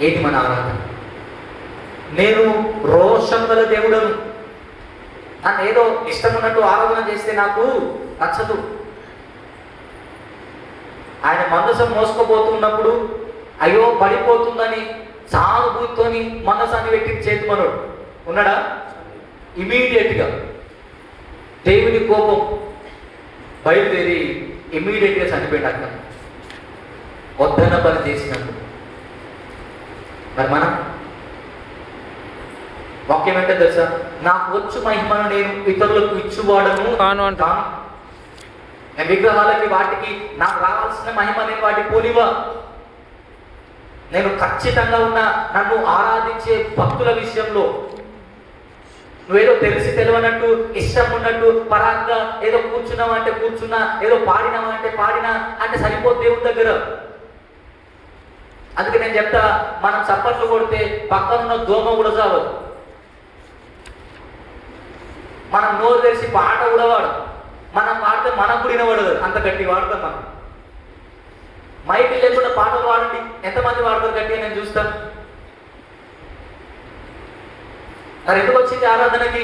ఏది మన ఆరాధన? నేను రోషం గల దేవుడను, నన్ను ఏదో ఇష్టం ఉన్నట్టు ఆరాధన చేస్తే నాకు నచ్చదు. ఆయన మనసం మోసుకుపోతున్నప్పుడు అయ్యో పడిపోతుందని సానుభూతితోని మనసాన్ని పెట్టి చేతి మనోడు ఉన్నాడా? ఇమీడియట్గా దేవుని కోపం బయలుదేరి ఇమీడియట్గా చనిపోయాడు అక్కడ, వద్దన్న పని చేసినప్పుడు. మరి మనం వాక్యం ఏంటో తెలుసా? నాకు వచ్చు మహిమను నేను ఇతరులకు ఇచ్చువాడను కాను అంటాను. నేను విగ్రహాలకి వాటికి నాకు రావాల్సిన మహిమ నేను వాటికి పోనివా. నేను ఖచ్చితంగా ఉన్న నన్ను ఆరాధించే భక్తుల విషయంలో నువ్వేదో తెలిసి తెలియనట్టు ఇష్టం ఉన్నట్టు పరాగ్గా ఏదో కూర్చున్నావా అంటే కూర్చున్నా, ఏదో పాడినావా అంటే పాడినా అంటే సరిపోదు దేవుడి దగ్గర. అందుకే నేను చెప్తా, మనం చప్పట్లు కొడితే పక్కనున్న దోమ కూడా చావదు. మనం నోరు తెరిచి పాట కూడా వాడు, మనం పాడితే మనం కూడా వినబడదు, అంత గట్టి వాడతాం మనం. మైక్ లేకుండా పాటలు పాడండి, ఎంతమంది పాడతారు గట్టిగా నేను చూస్తాను. మరి ఎందుకు వచ్చింది ఆరాధనకి?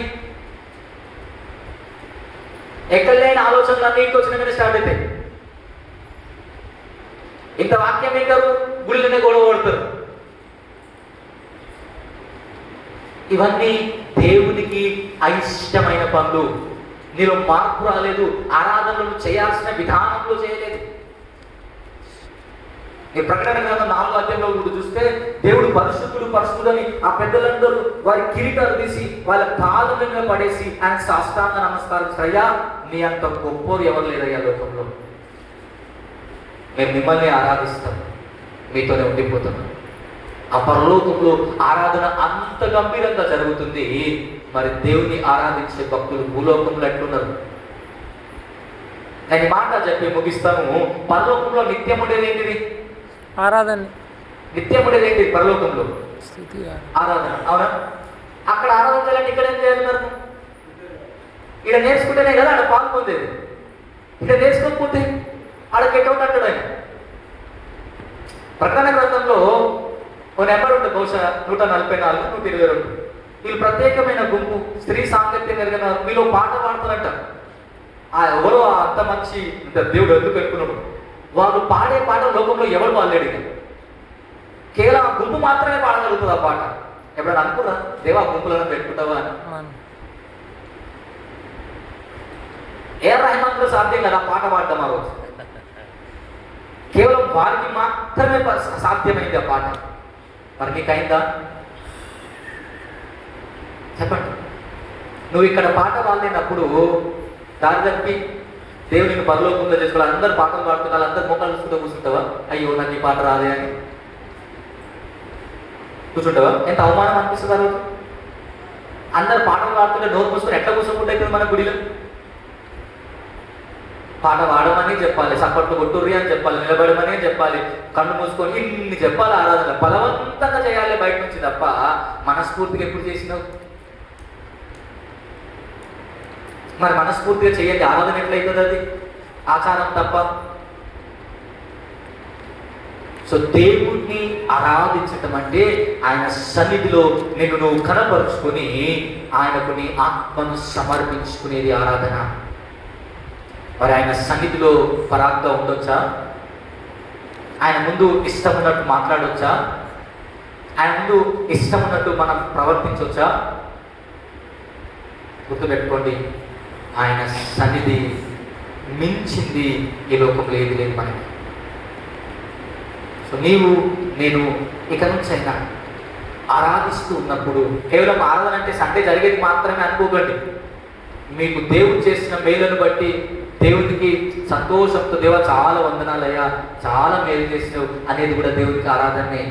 ఎక్కడ లేని ఆలోచనలు అన్ని ఇంటికి వచ్చినాకనే స్టార్ట్ అవుతాయి. ఇంత వాక్యం వింటారు, గుళ్ళనే గొడవ పడతారు. ఇవన్నీ దేవునికి అయిష్టమైన పనులు. నీలో మార్పు రాలేదు, ఆరాధనలు చేయాల్సిన విధానంలో చేయలేదు. ఈ ప్రకటన గ్రంథం 4వ అధ్యాయంలో కూడా చూస్తే దేవుడు పరిశుద్ధుడు పరిశుద్ధుడు అని ఆ పెద్దలందరూ వారి కిరీటాలు తీసి వాళ్ళ కాళ్ళ మీద పడేసి ఆయన సాష్టాంగ నమస్కారం, అయ్యా నీ అంత గొప్పోరు ఎవరు లేరయ్యా లోకంలో, మేము మిమ్మల్ని ఆరాధిస్తాం, మీతోనే ఉండిపోతున్నాం. ఆ పరలోకంలో ఆరాధన అంత గంభీరంగా జరుగుతుంది. మరి దేవుని ఆరాధించే భక్తులు భూలోకంలో ఎట్లున్నారు? నేను మాట చెప్పి ముగిస్తాను. పరలోకంలో నిత్యం ఉండేది ఏంటిది? ఆరాధన. నిత్యం ఉండేది ఏంటిది పరలోకంలో? ఆరాధన. అవునా? అక్కడ ఆరాధన చేయాలంటే ఇక్కడ ఏం చేయాలి? మరి ఇక్కడ నేర్చుకుంటేనే కదా ఆడ పాలు పొందేది. ఇక్కడ నేర్చుకోకపోతే ఆడ గెట్అవుట్ అంటాడు ఆయన. ప్రకటన గ్రంథంలో ఒక నెంబర్ ఉంటుంది, బహుశా 144, 122. వీళ్ళు ప్రత్యేకమైన గుంపు, స్త్రీ సాంగత్యం కలిగిన మీలో పాట పాడుతారంట. ఎవరో అంత మంచి దేవుడు ఎందుకు పెట్టుకున్నాడు? వాళ్ళు పాడే పాట లోకంలో ఎవరు పాడలేడు. ఇక కేవలం ఆ గుంపు మాత్రమే పాడగలుగుతుంది ఆ పాట. ఎప్పుడైనా అనుకున్నా దేవా గుంపులను పెట్టుకుంటావా అని? రెహమాన్తో సాధ్యం కదా పాట పాడటం ఆ రోజు. కేవలం వారికి మాత్రమే సాధ్యమైంది ఆ పాట. మరి నీకైందా? చెప్పండి. నువ్వు ఇక్కడ పాట పాడలేనప్పుడు దారి తప్పి దేవుని పరలోకంలో చేసుకోవాలి. అందరు పాటలు పాడుతున్నారు, అందరు మొక్కలు చూసుకుంటూ కూర్చుంటావా? అయ్యో నాకు ఈ పాట రాదే అని కూర్చుంటావా? ఎంత అవమానం అనిపిస్తుంది ఆ రోజు. అందరు పాటలు పాడుతుంటే నోరు మూసుకొని ఎట్లా కూర్చోకుండా మన గుడిలో పాట పాడమని చెప్పాలి, చప్పట్లు కొట్టుర్రి అని చెప్పాలి, నిలబడమని చెప్పాలి, కళ్ళు మూసుకొని ఇన్ని చెప్పాలి. ఆరాధన బలవంతంగా చేయాలి బయట నుంచి తప్ప మనస్ఫూర్తిగా ఎప్పుడు చేసినావు? మరి మనస్ఫూర్తిగా చేయండి, ఆరాధన ఎట్లయితుంది? అది ఆచారం తప్ప. సో దేవుణ్ణి ఆరాధించటం అంటే ఆయన సన్నిధిలో నిన్ను నువ్వు కనపరుచుకొని ఆయనకు నీ ఆత్మను సమర్పించుకునేది ఆరాధన. మరి ఆయన సన్నిధిలో పరాగ్గా ఉండొచ్చా? ఆయన ముందు ఇష్టం ఉన్నట్టు మాట్లాడొచ్చా? ఆయన ముందు ఇష్టం ఉన్నట్టు మనం ప్రవర్తించవచ్చా? గుర్తుపెట్టుకోండి, ఆయన సన్నిధి మించింది ఈ లోకంలో ఏది లేదు మనకి. సో నీవు నేను ఇక నుంచి అయినా ఆరాధిస్తూ ఉన్నప్పుడు కేవలం ఆరాధన అంటే సండే జరిగేది మాత్రమే అనుకోకండి. మీకు దేవుడు చేసిన మేలును బట్టి దేవుడికి సంతోషంతో దేవా చాలా వందనాలయ్యా, చాలా మేలు చేసినావు అనేది కూడా దేవుడికి ఆరాధనే.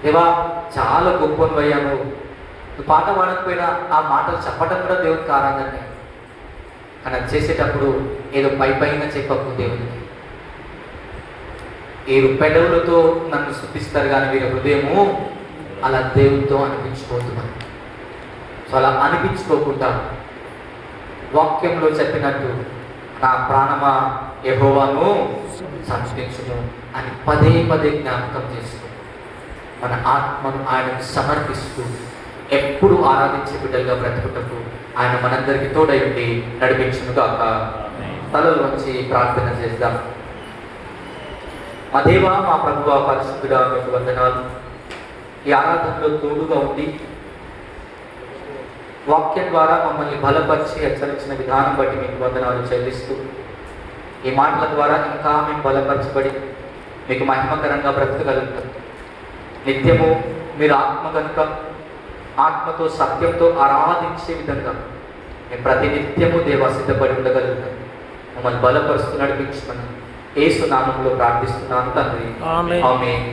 దేవా చాలా గొప్పవయ్యా, నువ్వు పాట పాడకపోయినా ఆ మాటలు చెప్పడం కూడా దేవుడికి ఆరాధనే. కానీ అది చేసేటప్పుడు ఏదో పైన చెప్పకు దేవుడికి. వీరు పెదవులతో నన్ను స్తుతిస్తారు కానీ వీరి హృదయము అలా దేవుడితో అనిపించుకోతున్నాను. సో అలా అనిపించుకోకుండా వాక్యంలో చెప్పినట్టు నా ప్రాణమా యెహోవాను సంస్థించును అని పదే పదే జ్ఞాపకం చేస్తూ మన ఆత్మను ఆయనకు సమర్పిస్తూ ఎప్పుడు ఆరాధించే బిడ్డలుగా బ్రతుకుటకు ఆయన మనందరికీ తోడై ఉండి నడిపించునుగాక. తలలు వంచి ప్రార్థన చేద్దాం. మా దేవా, మా ప్రభువా, పరిశుద్ధుడా, మీకు వందనాలు. ఈ ఆరాధనలో తోడుగా ఉండి వాక్యం ద్వారా మమ్మల్ని బలపరిచి హెచ్చరించిన విధానం బట్టి మీకు వందనాలు చెల్లిస్తూ, ఈ మాటల ద్వారా ఇంకా మేము బలపరచబడి మీకు మహిమకరంగా బ్రతకగలుగుతాం. నిత్యము మీరు ఆత్మ కనుక ఆత్మతో సత్యంతో ఆరాధించే విధంగా మేము ప్రతి నిత్యము దేవా సిద్ధపడి ఉండగలుగుతాం. మమ్మల్ని బలపరుస్తూ నడిపించమని యేసు నామములో ప్రార్థిస్తున్నాను తండ్రి. ఆమేన్.